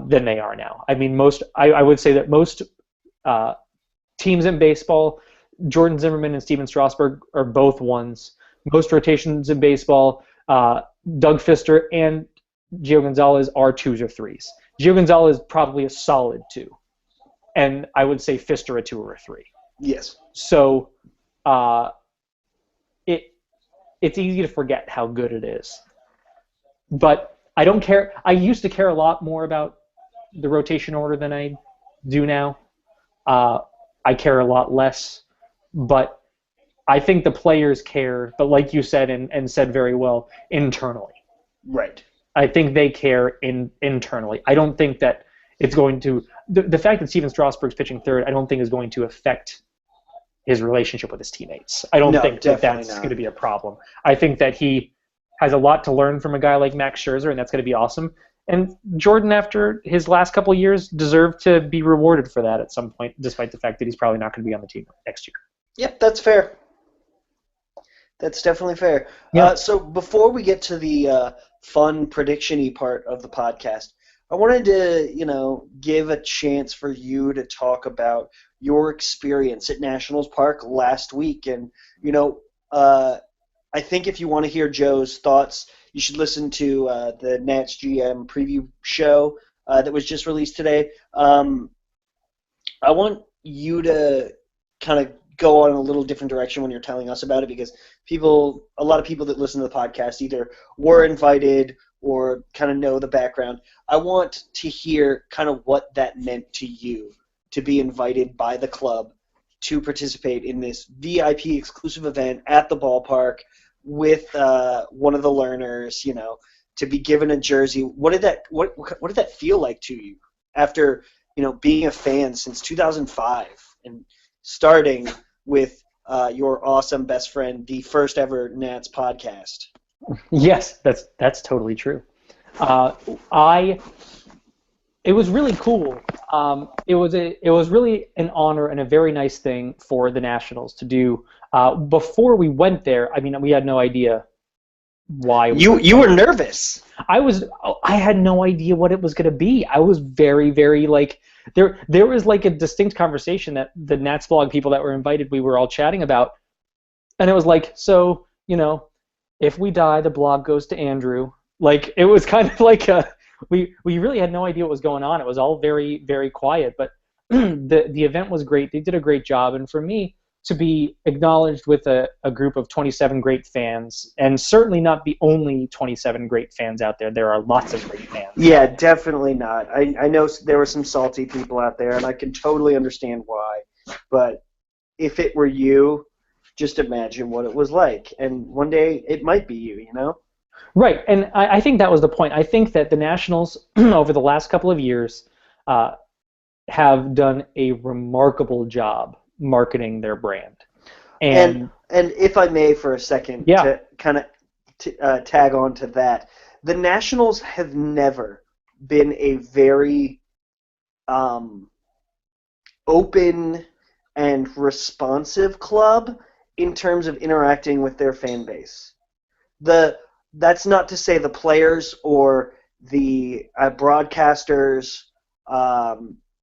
Than they are now. I mean, I would say that most teams in baseball, Jordan Zimmerman and Steven Strasburg are both 1s. Most rotations in baseball, Doug Fister and Gio Gonzalez are 2s or 3s. Gio Gonzalez is probably a solid 2, and I would say Fister a 2 or a 3. Yes. So it's easy to forget how good it is. But I don't care. I used to care a lot more about the rotation order than I do now. I care a lot less, but I think the players care, but like you said and said very well, internally. Right. I think they care internally. I don't think that it's going to the fact that Steven Strasburg's pitching 3rd, I don't think is going to affect his relationship with his teammates. I don't think that's going to be a problem. I think that he has a lot to learn from a guy like Max Scherzer, and that's going to be awesome. And Jordan, after his last couple of years, deserved to be rewarded for that at some point, despite the fact that he's probably not going to be on the team next year. Yep, that's fair. That's definitely fair. Yeah. So before we get to the fun prediction-y part of the podcast, I wanted to, give a chance for you to talk about your experience at Nationals Park last week. And, I think if you want to hear Joe's thoughts, you should listen to the Nats GM preview show that was just released today. I want you to kind of go on a little different direction when you're telling us about it, because a lot of people that listen to the podcast either were invited or kind of know the background. I want to hear kind of what that meant to you to be invited by the club to participate in this VIP exclusive event at the ballpark with one of the learners, to be given a jersey. What did that feel like to you after, being a fan since 2005 and starting with your awesome best friend, the first ever Nats podcast? Yes, that's totally true. It was really cool. It was really an honor and a very nice thing for the Nationals to do. Before we went there, I mean, we had no idea why. You were nervous. I had no idea what it was going to be. I was very, very there was like a distinct conversation that the Nats blog people that were invited, we were all chatting about, and it was like, so if we die, the blog goes to Andrew. Like, it was kind of like we really had no idea what was going on. It was all very, very quiet, but the event was great. They did a great job, and for me to be acknowledged with a group of 27 great fans, and certainly not the only 27 great fans out there. There are lots of great fans. Yeah, definitely not. I know there were some salty people out there, and I can totally understand why. But if it were you, just imagine what it was like. And one day it might be you, you know? Right, and I think that was the point. I think that the Nationals, over the last couple of years, uh, have done a remarkable job marketing their brand. And And and if I may for a second yeah, to kind of tag on to that, the Nationals have never been a very um, open and responsive club in terms of interacting with their fan base. That's not to say the players or the broadcasters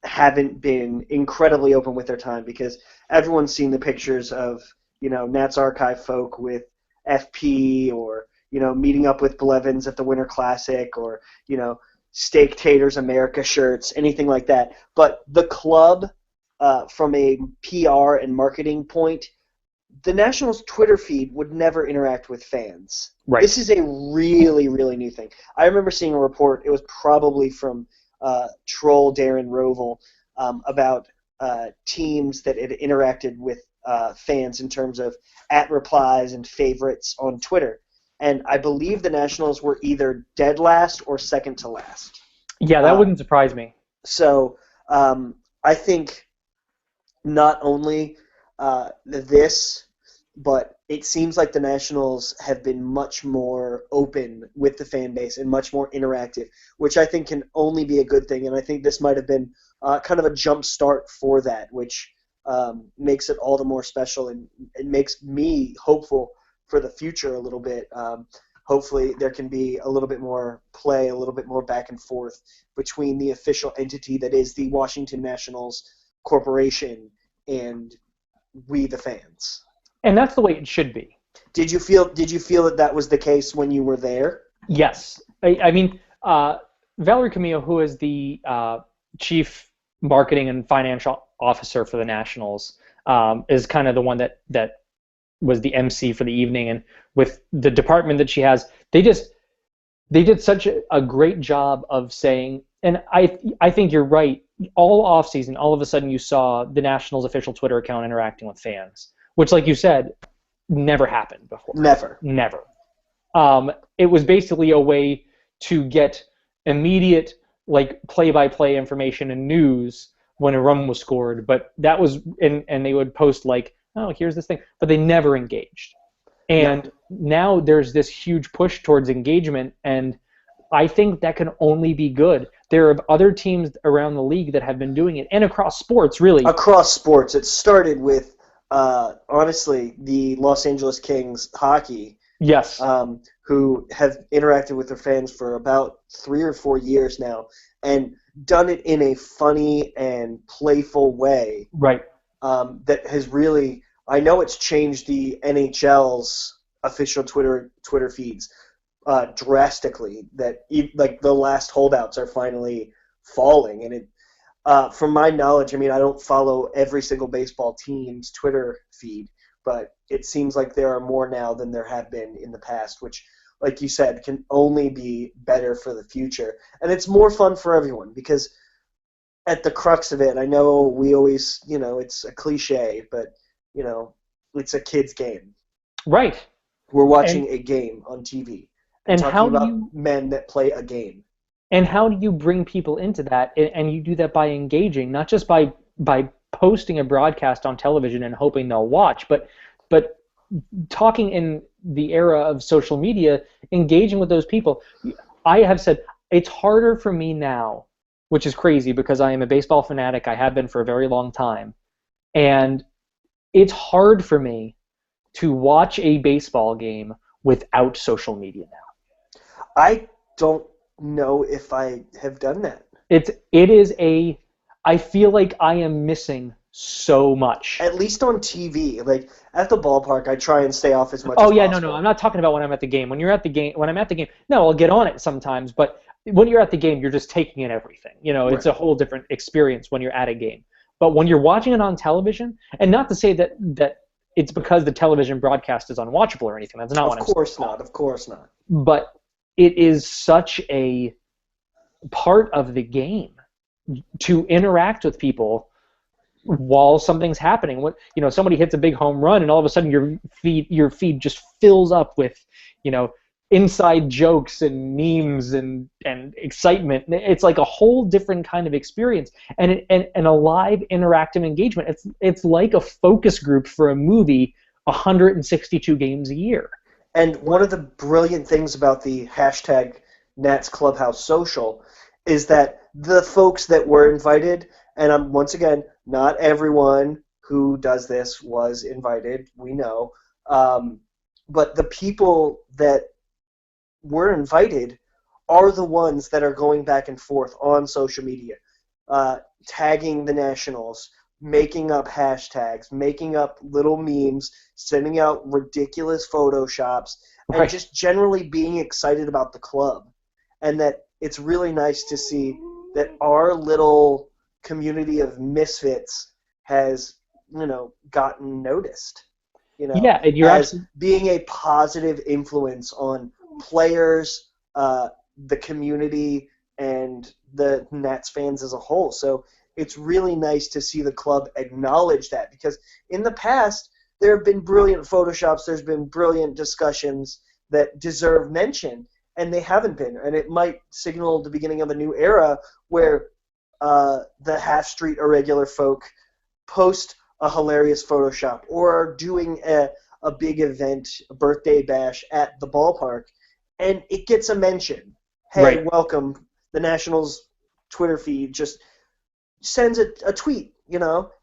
haven't been incredibly open with their time, because everyone's seen the pictures of Nats Archive folk with FP, or meeting up with Blevins at the Winter Classic, or Steak Taters America shirts, anything like that. But the club, from a PR and marketing point, the Nationals' Twitter feed would never interact with fans. right. This is a really, really new thing. I remember seeing a report, it was probably from Troll Darren Rovell, about teams that had interacted with fans in terms of @replies and favorites on Twitter. And I believe the Nationals were either dead last or second to last. Yeah, that wouldn't surprise me. So I think not only this, but it seems like the Nationals have been much more open with the fan base and much more interactive, which I think can only be a good thing. And I think this might have been kind of a jump start for that, which makes it all the more special, and it makes me hopeful for the future a little bit. Hopefully there can be a little bit more play, a little bit more back and forth between the official entity that is the Washington Nationals Corporation and we, the fans. And that's the way it should be. Did you feel that was the case when you were there? Yes. I mean, Valerie Camillo, who is the chief marketing and financial officer for the Nationals, is kind of the one that was the MC for the evening. And with the department that she has, they did such a great job of saying, and I think you're right, all offseason, all of a sudden you saw the Nationals' official Twitter account interacting with fans, which, like you said, never happened before. Never. It was basically a way to get immediate, like, play-by-play information and news when a run was scored, but that was, and they would post, like, oh, here's this thing, but they never engaged. And now there's this huge push towards engagement, and I think that can only be good. There are other teams around the league that have been doing it, and across sports, really. Across sports. It started with, honestly, the Los Angeles Kings hockey. Yes. Who have interacted with their fans for about 3 or 4 years now, and done it in a funny and playful way. Right. That has really, I know it's changed the NHL's official Twitter feeds drastically. That like the last holdouts are finally falling, and it, from my knowledge, I mean, I don't follow every single baseball team's Twitter feed, but it seems like there are more now than there have been in the past, which, like you said, can only be better for the future. And it's more fun for everyone, because at the crux of it, I know we always, it's a cliche, but, it's a kid's game. Right. We're watching a game on TV and talking how about men that play a game. And how do you bring people into that? And you do that by engaging, not just by posting a broadcast on television and hoping they'll watch, but talking in the era of social media, engaging with those people. I have said it's harder for me now, which is crazy because I am a baseball fanatic. I have been for a very long time. And it's hard for me to watch a baseball game without social media now. I don't know if I have done that. I feel like I am missing so much. At least on TV. Like, at the ballpark, I try and stay off as much as possible. No. I'm not talking about when I'm at the game. When I'm at the game, no, I'll get on it sometimes, but when you're at the game, you're just taking in everything. It's a whole different experience when you're at a game. But when you're watching it on television, and not to say that it's because the television broadcast is unwatchable or anything. That's not what I'm saying. Of course not. But it is such a part of the game to interact with people while something's happening. Somebody hits a big home run, and all of a sudden your feed just fills up with, inside jokes and memes and excitement. It's like a whole different kind of experience, and a live interactive engagement. It's like a focus group for a movie 162 games a year. And one of the brilliant things about the hashtag Nats Clubhouse Social is that the folks that were invited, and once again, not everyone who does this was invited, we know, but the people that were invited are the ones that are going back and forth on social media, tagging the Nationals, making up hashtags, making up little memes, sending out ridiculous photoshops, and Right. just generally being excited about the club. And that it's really nice to see that our little community of misfits has, gotten noticed. Yeah, and you're As absolutely being a positive influence on players, the community, and the Nats fans as a whole. So it's really nice to see the club acknowledge that, because in the past there have been brilliant photoshops, there's been brilliant discussions that deserve mention, and they haven't been. And it might signal the beginning of a new era where the half street irregular folk post a hilarious Photoshop or are doing a big event, a birthday bash at the ballpark, and it gets a mention. Hey, right. welcome. The Nationals Twitter feed just sends a tweet,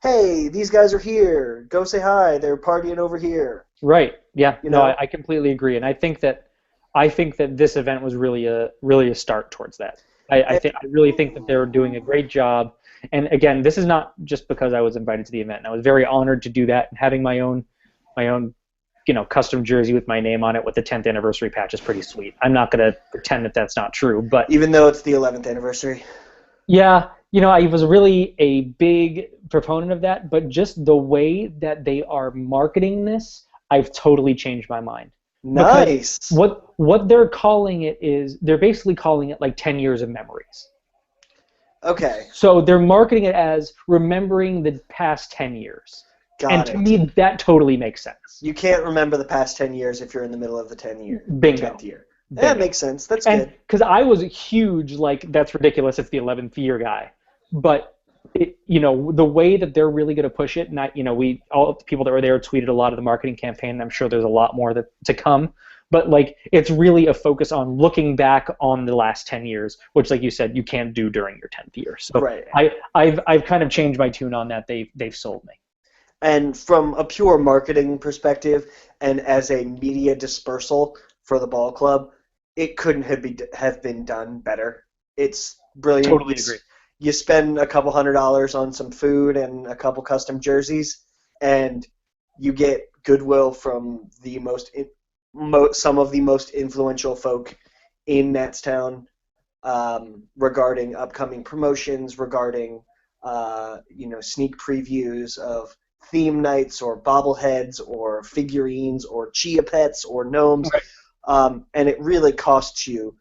hey, these guys are here. Go say hi. They're partying over here. Right. Yeah. You No, know? I completely agree, and I think that this event was really a start towards that. I really think that they're doing a great job. And again, this is not just because I was invited to the event. And I was very honored to do that, and having my own custom jersey with my name on it with the 10th anniversary patch is pretty sweet. I'm not going to pretend that that's not true, but Even though it's the 11th anniversary. yeah, I was really a big proponent of that, but just the way that they are marketing this, I've totally changed my mind. Because Nice. what they're calling it is they're basically calling it like 10 years of memories. Okay. So they're marketing it as remembering the past 10 years. And Got to it. me, that totally makes sense. You can't remember the past 10 years if you're in the middle of the Bingo. 10th year. Bingo. That makes sense. That's And good. because I was a huge, that's ridiculous, it's the 11th year guy. But, the way that they're really going to push it, all the people that were there tweeted a lot of the marketing campaign, and I'm sure there's a lot more to come. But, it's really a focus on looking back on the last 10 years, which, like you said, you can't do during your 10th year. So Right. I've kind of changed my tune on that. They've sold me. And from a pure marketing perspective and as a media dispersal for the ball club, it couldn't have been done better. It's brilliant. Totally agree. You spend a couple $100 on some food and a couple custom jerseys, and you get goodwill from the some of the most influential folk in Natstown, regarding upcoming promotions, regarding sneak previews of theme nights or bobbleheads or figurines or chia pets or gnomes, Right. and it really costs you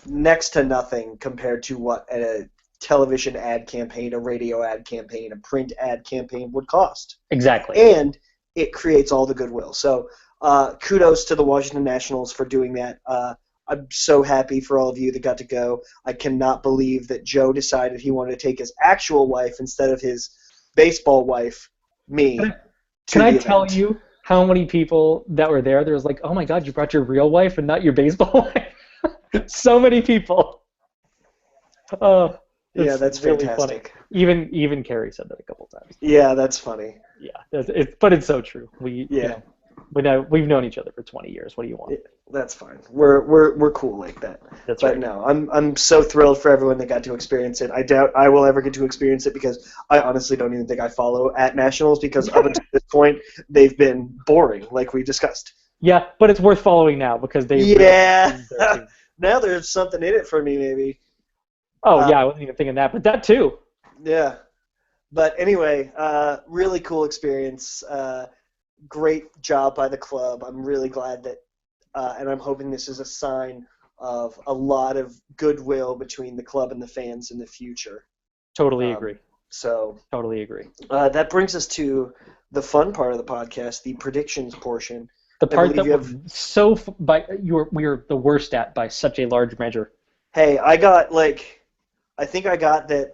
next to nothing compared to what a television ad campaign, a radio ad campaign, a print ad campaign would cost. Exactly. And it creates all the goodwill. So kudos to the Washington Nationals for doing that. I'm so happy for all of you that got to go. I cannot believe that Joe decided he wanted to take his actual wife instead of his baseball wife, me. Can I tell you how many people that were there? There was like, oh my God, you brought your real wife and not your baseball wife. So many people. Oh, Yeah, that's really fantastic. Funny. Even Carrie said that a couple times. Yeah, that's funny. Yeah, but it's so true. Yeah. We've known each other for 20 years. What do you want? That's fine. We're cool like that. That's but right. No, I'm so thrilled for everyone that got to experience it. I doubt I will ever get to experience it because I honestly don't even think I follow at Nationals because up until this point they've been boring, like we discussed. Yeah, but it's worth following now because they. Yeah. Now there's something in it for me, maybe. Oh yeah, I wasn't even thinking that, but that too. Yeah. But anyway, really cool experience. Great job by the club. I'm really glad that, and I'm hoping this is a sign of a lot of goodwill between the club and the fans in the future. Totally agree. So Totally agree. that brings us to the fun part of the podcast, the predictions portion. The I part believe that you we're have. so we're the worst at by such a large measure. Hey, I got I think I got that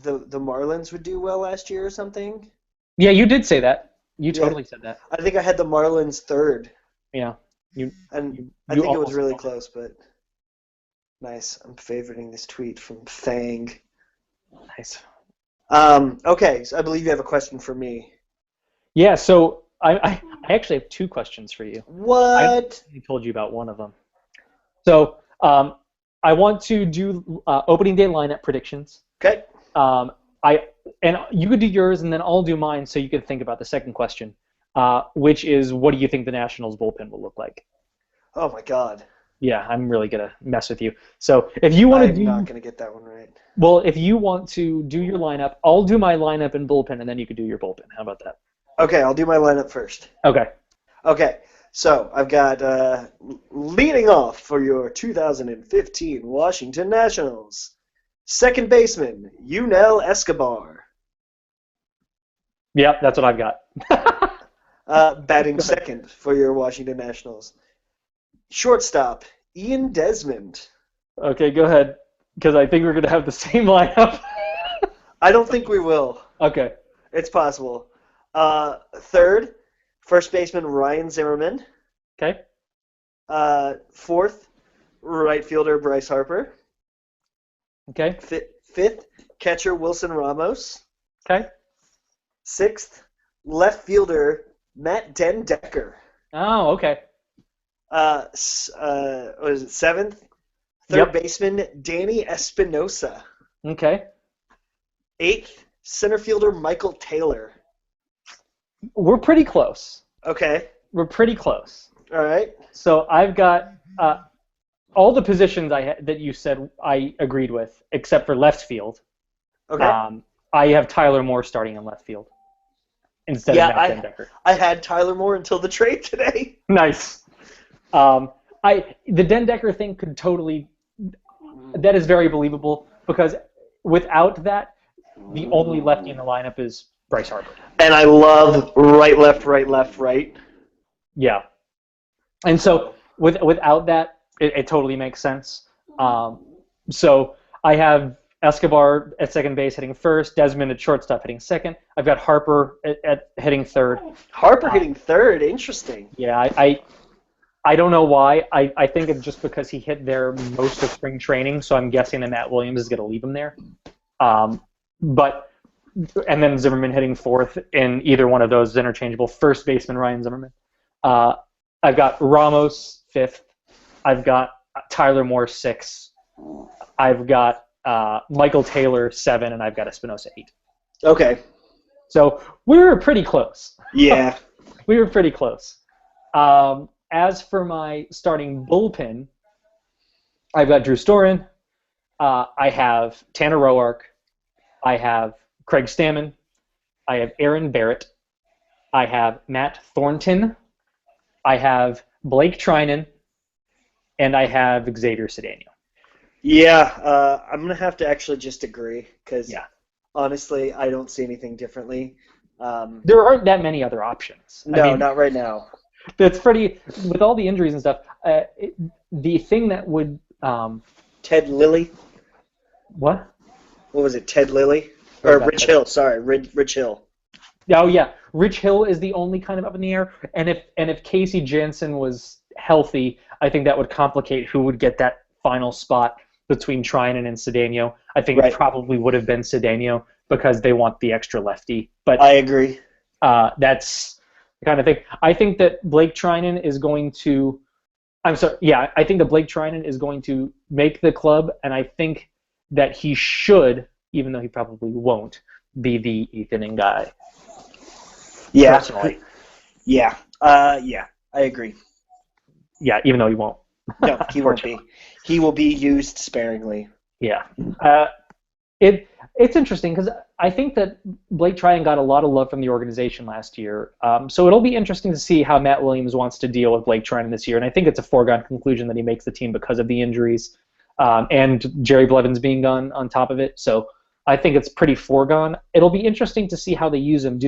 the Marlins would do well last year or something. Yeah, you did say that. You Yeah, totally said that. I think I had the Marlins third, Yeah. You and you, I you think it was almost really nailed it. close. But nice. I'm favoriting this tweet from Fang. Nice. Okay, so I believe you have a question for me. Yeah, so I actually have two questions for you. I What? only told you about one of them. So I want to do opening day lineup predictions. Okay. Um, and you could do yours, and then I'll do mine, so you could think about the second question, which is, what do you think the Nationals bullpen will look like? Oh my God. Yeah, I'm really gonna mess with you. So if you want to I'm not do, gonna get that one right. well, if you want to do your lineup, I'll do my lineup and bullpen, and then you could do your bullpen. How about that? Okay, I'll do my lineup first. Okay. Okay, so I've got leading off for your 2015 Washington Nationals, second baseman Yunel Escobar, Yep, that's what I've got. batting Go ahead. second for your Washington Nationals, shortstop Ian Desmond. Okay, go ahead, because I think we're gonna have the same lineup. I don't think we will. Okay. It's possible. Third, first baseman Ryan Zimmerman. Okay. Fourth, right fielder Bryce Harper. Okay. Fifth, catcher Wilson Ramos. Okay. Sixth, left fielder Matt Den Decker. Oh, okay. What is it? Seventh, third Yep. baseman Danny Espinosa. Okay. Eighth, center fielder Michael Taylor. We're pretty close. Okay, We're pretty close. all right. So I've got all the positions that you said I agreed with, except for left field. Okay. I have Tyler Moore starting in left field instead Yeah, of Matt Dendecker. I had Tyler Moore until the trade today. Nice. The Dendecker thing could totally. That is very believable because without that, the only lefty in the lineup is Bryce Harper. And I love right, left, right, left, right. Yeah. And so without that, it totally makes sense. So I have Escobar at second base hitting first, Desmond at shortstop hitting second. I've got Harper at hitting third. Harper hitting third. Interesting. Yeah, I don't know why. I think it's just because he hit there most of spring training, so I'm guessing that Matt Williams is going to leave him there. And then Zimmerman hitting fourth, in either one of those is interchangeable. First baseman Ryan Zimmerman. I've got Ramos fifth. I've got Tyler Moore sixth. I've got Michael Taylor seven, and I've got Espinosa eight. Okay. So we were pretty close. Yeah. We were pretty close. As for my starting bullpen, I've got Drew Storen. I have Tanner Roark. I have Craig Stammen. I have Aaron Barrett. I have Matt Thornton. I have Blake Trinan. And I have Xavier Cedeno. Yeah, I'm going to have to actually just agree because, honestly, I don't see anything differently. There aren't that many other options. No, not right now. That's pretty, with all the injuries and stuff, the thing that would... Ted Lilly? What? What was it, Ted Lilly? Or Rich Hill, sorry, Rich Hill. Oh, yeah. Rich Hill is the only kind of up in the air. And if Casey Jansen was healthy, I think that would complicate who would get that final spot between Trinan and Cedeno. I think it probably would have been Cedeno because they want the extra lefty. But I agree. That's the kind of thing. I think that Blake Trinan is going to... I'm sorry. Yeah, I think that Blake Trinan is going to make the club, and I think that he should, even though he probably won't, be the eighth inning guy. Yeah. Personally. Yeah. I agree. Yeah, even though he won't. No, he won't be. He will be used sparingly. Yeah. It's interesting because I think that Blake Trinan got a lot of love from the organization last year. So it'll be interesting to see how Matt Williams wants to deal with Blake Trinan this year. And I think it's a foregone conclusion that he makes the team because of the injuries and Jerry Blevins being gone on top of it. So I think it's pretty foregone. It'll be interesting to see how they use him.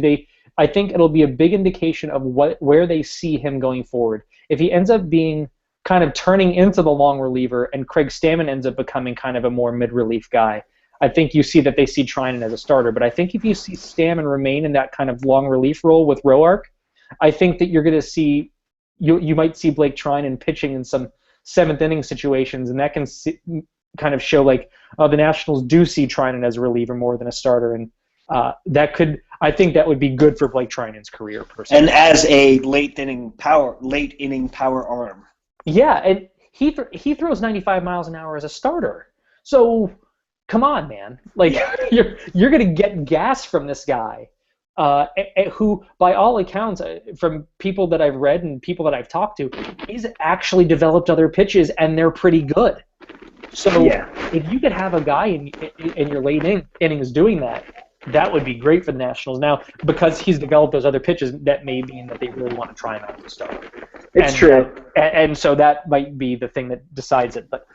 I think it'll be a big indication of where they see him going forward. If he ends up being kind of turning into the long reliever and Craig Stammen ends up becoming kind of a more mid-relief guy, I think you see that they see Trinan as a starter. But I think if you see Stammen remain in that kind of long relief role with Roark, I think that you're going to see you might see Blake Trinan pitching in some seventh inning situations, and that can kind of show like the Nationals do see Trinan as a reliever more than a starter, and I think that would be good for Blake Trinan's career personally. And as a late inning power arm. Yeah, and he throws 95 miles an hour as a starter. So come on, man. Like you're going to get gas from this guy. Who, by all accounts, from people that I've read and people that I've talked to, he's actually developed other pitches, and they're pretty good. So if you could have a guy in your late innings doing that, that would be great for the Nationals. Now, because he's developed those other pitches, that may mean that they really want to try him out as a starter. It's true. And so that might be the thing that decides it. But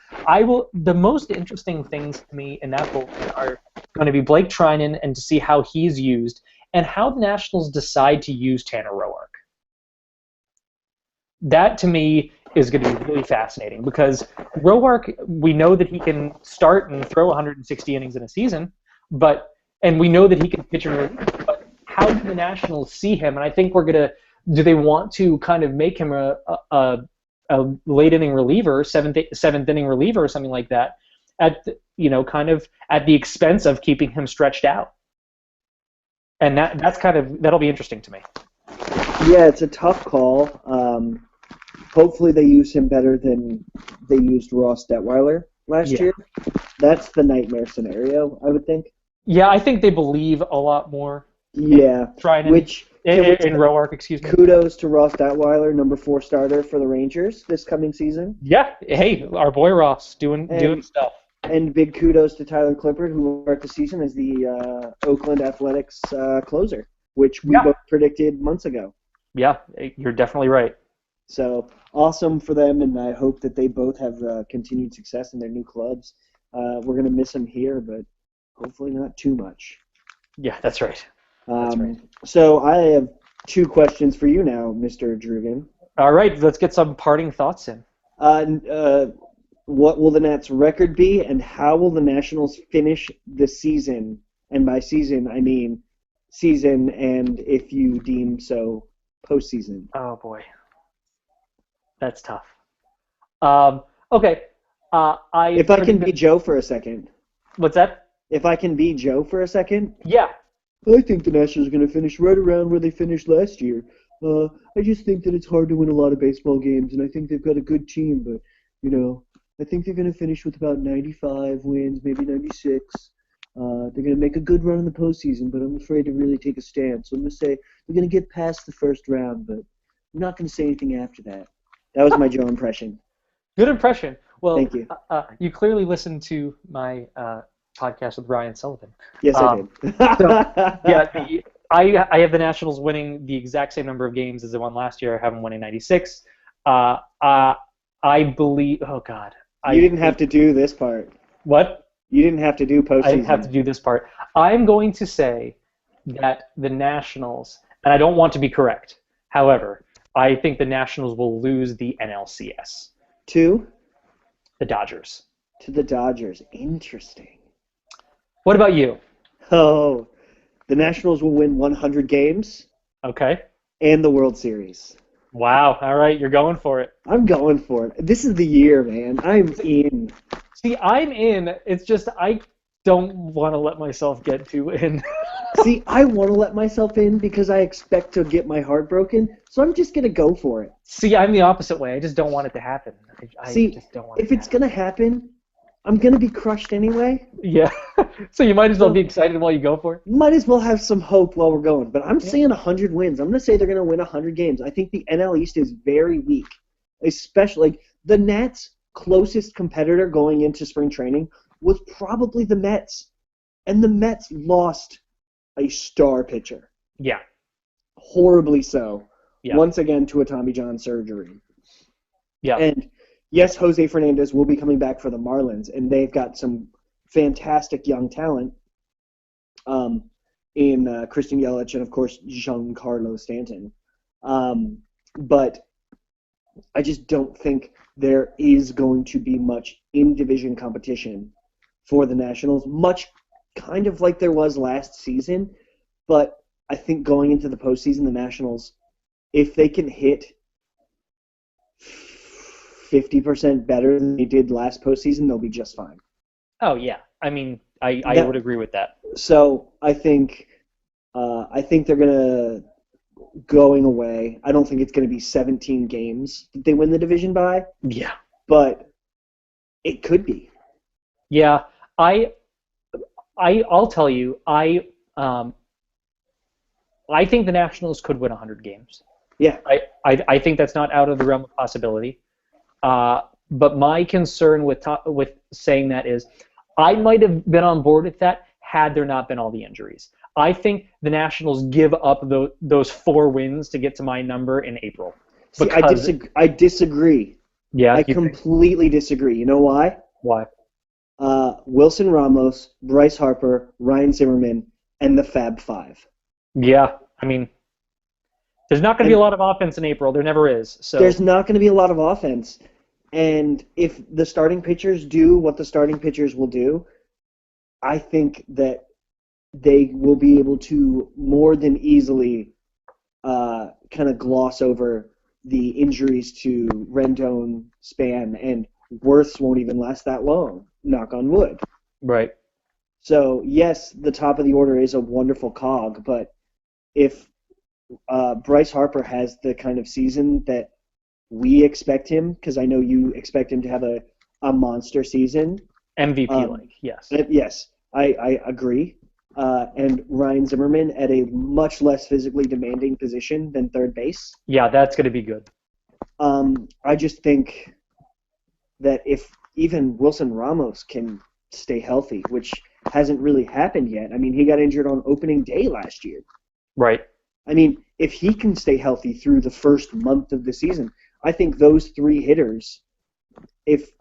the most interesting things to me in that bullpen are going to be Blake Trinan and to see how he's used, and how the Nationals decide to use Tanner Roark. That, to me, is going to be really fascinating, because Roark, we know that he can start and throw 160 innings in a season, and we know that he can pitch and relief, but how do the Nationals see him? And I think do they want to kind of make him a late inning reliever, seventh inning reliever or something like that, kind of at the expense of keeping him stretched out? And that'll be interesting to me. Yeah, it's a tough call. Hopefully they use him better than they used Ross Detweiler last year. That's the nightmare scenario, I would think. Yeah, I think they believe a lot more. Yeah, in Roark, excuse me. Kudos to Ross Detweiler, number 4 starter for the Rangers this coming season. Yeah, hey, our boy Ross doing stuff. And big kudos to Tyler Clippard, who will start the season as the Oakland Athletics closer, which we both predicted months ago. Yeah, you're definitely right. So awesome for them, and I hope that they both have continued success in their new clubs. We're going to miss them here, but hopefully not too much. Yeah, that's right. So I have 2 questions for you now, Mr. Drugan. All right, let's get some parting thoughts in. What will the Nats' record be, and how will the Nationals finish the season? And by season, I mean season, and if you deem so, postseason. Oh, boy. That's tough. Okay. If I can be Joe for a second. What's that? If I can be Joe for a second? Yeah. I think the Nationals are going to finish right around where they finished last year. I just think that it's hard to win a lot of baseball games, and I think they've got a good team, but, I think they're going to finish with about 95 wins, maybe 96. They're going to make a good run in the postseason, but I'm afraid to really take a stand. So I'm going to say they're going to get past the first round, but I'm not going to say anything after that. That was my Joe impression. Good impression. Well, thank you. You clearly listened to my podcast with Ryan Sullivan. Yes, I did. I have the Nationals winning the exact same number of games as they won last year. I have them winning 96. I believe. Oh God. You didn't have to do this part. What? You didn't have to do postseason. I didn't have to do this part. I'm going to say that the Nationals, and I don't want to be correct. However, I think the Nationals will lose the NLCS. To? The Dodgers. To the Dodgers. Interesting. What about you? Oh, the Nationals will win 100 games. Okay. And the World Series. Wow. All right. You're going for it. I'm going for it. This is the year, man. I'm in. See, I'm in. It's just I don't want to let myself get too in. See, I want to let myself in because I expect to get my heart broken, so I'm just going to go for it. See, I'm the opposite way. I just don't want it to happen. I just don't want if it's going to happen, I'm going to be crushed anyway. Yeah. So you might as well be excited while you go for it. Might as well have some hope while we're going. But I'm saying 100 wins. I'm going to say they're going to win 100 games. I think the NL East is very weak, especially the Nats' closest competitor going into spring training was probably the Mets. And the Mets lost a star pitcher. Yeah. Horribly so. Yeah. Once again to a Tommy John surgery. Yeah. And yes, Jose Fernandez will be coming back for the Marlins, and they've got some fantastic young talent. in Christian Yelich and, of course, Giancarlo Stanton. But I just don't think there is going to be much in-division competition for the Nationals, much kind of like there was last season. But I think going into the postseason, the Nationals, if they can hit 50% better than they did last postseason, they'll be just fine. Oh, yeah. I mean, I would agree with that. So I think they're going away. I don't think it's going to be 17 games that they win the division by. Yeah. But it could be. Yeah. I'll tell you, I think the Nationals could win 100 games. Yeah. I think that's not out of the realm of possibility. But my concern with saying that is I might have been on board with that had there not been all the injuries. I think the Nationals give up those 4 wins to get to my number in April. See, I disagree. Yeah, I completely disagree. You know why? Why? Wilson Ramos, Bryce Harper, Ryan Zimmerman, and the Fab Five. Yeah, I mean, there's not going to be a lot of offense in April. There never is. So there's not going to be a lot of offense. And if the starting pitchers do what the starting pitchers will do, I think that they will be able to more than easily kind of gloss over the injuries to Rendon, Span, and Worths won't even last that long, knock on wood. Right. So, yes, the top of the order is a wonderful cog, but if Bryce Harper has the kind of season that we expect him, because I know you expect him to have a monster season. MVP-like, yes. Yes, I agree. And Ryan Zimmerman at a much less physically demanding position than third base. Yeah, that's going to be good. I just think that if even Wilson Ramos can stay healthy, which hasn't really happened yet. I mean, he got injured on opening day last year. Right. I mean, if he can stay healthy through the first month of the season, I think those 3 hitters, if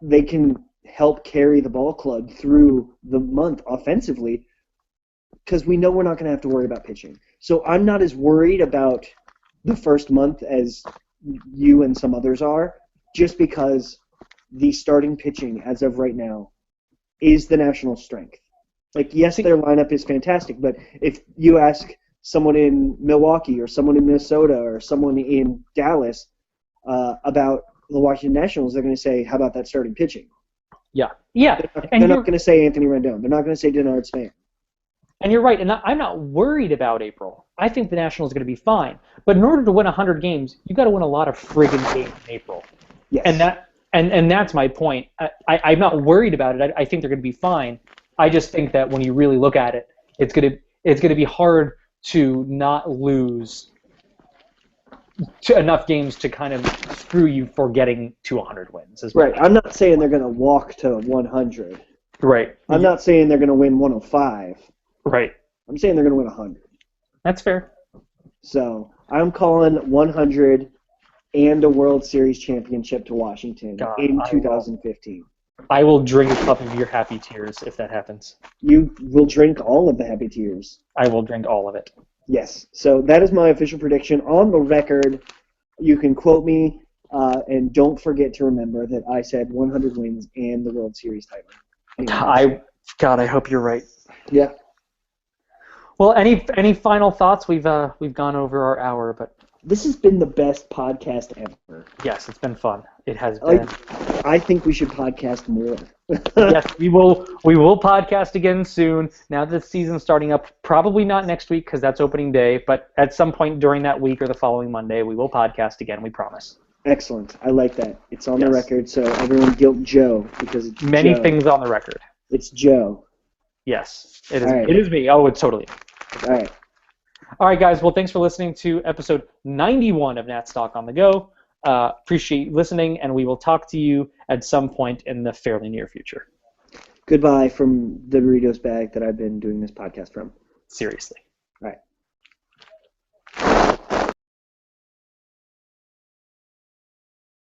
they can help carry the ball club through the month offensively, because we know we're not going to have to worry about pitching. So I'm not as worried about the first month as you and some others are, just because the starting pitching as of right now is the national strength. Like, yes, their lineup is fantastic, but if you ask someone in Milwaukee or someone in Minnesota or someone in Dallas about the Washington Nationals, they're going to say, how about that starting pitching? Yeah. Yeah. They're not going to say Anthony Rendon. They're not going to say Denard Span. And you're right, and I'm not worried about April. I think the Nationals are going to be fine. But in order to win 100 games, you've got to win a lot of friggin' games in April. Yes. And that's my point. I'm not worried about it. I think they're going to be fine. I just think that when you really look at it, it's going to be hard to not lose to enough games to kind of screw you for getting to 100 wins. Right. I'm not saying they're going to walk to 100. Right. I'm not saying they're going to win 105. Right. I'm saying they're going to win 100. That's fair. So I'm calling 100 and a World Series championship to Washington in 2015. I will drink a cup of your happy tears if that happens. You will drink all of the happy tears. I will drink all of it. Yes. So that is my official prediction on the record. You can quote me, and don't forget to remember that I said 100 wins and the World Series title. I hope you're right. Yeah. Well, any final thoughts? We've gone over our hour, but this has been the best podcast ever. Yes, it's been fun. It has been. I think we should podcast more. Yes, we will podcast again soon. Now that the season's starting up, probably not next week because that's opening day, but at some point during that week or the following Monday, we will podcast again. We promise. Excellent. I like that. It's on the record, so everyone guilt Joe because it's many Joe. Things on the record. It's Joe. Yes, it is. Right. It is me. Oh, it's totally. All right. All right, guys. Well, thanks for listening to episode 91 of Nat Stock on the Go. Appreciate you listening, and we will talk to you at some point in the fairly near future. Goodbye from the Doritos bag that I've been doing this podcast from. Seriously.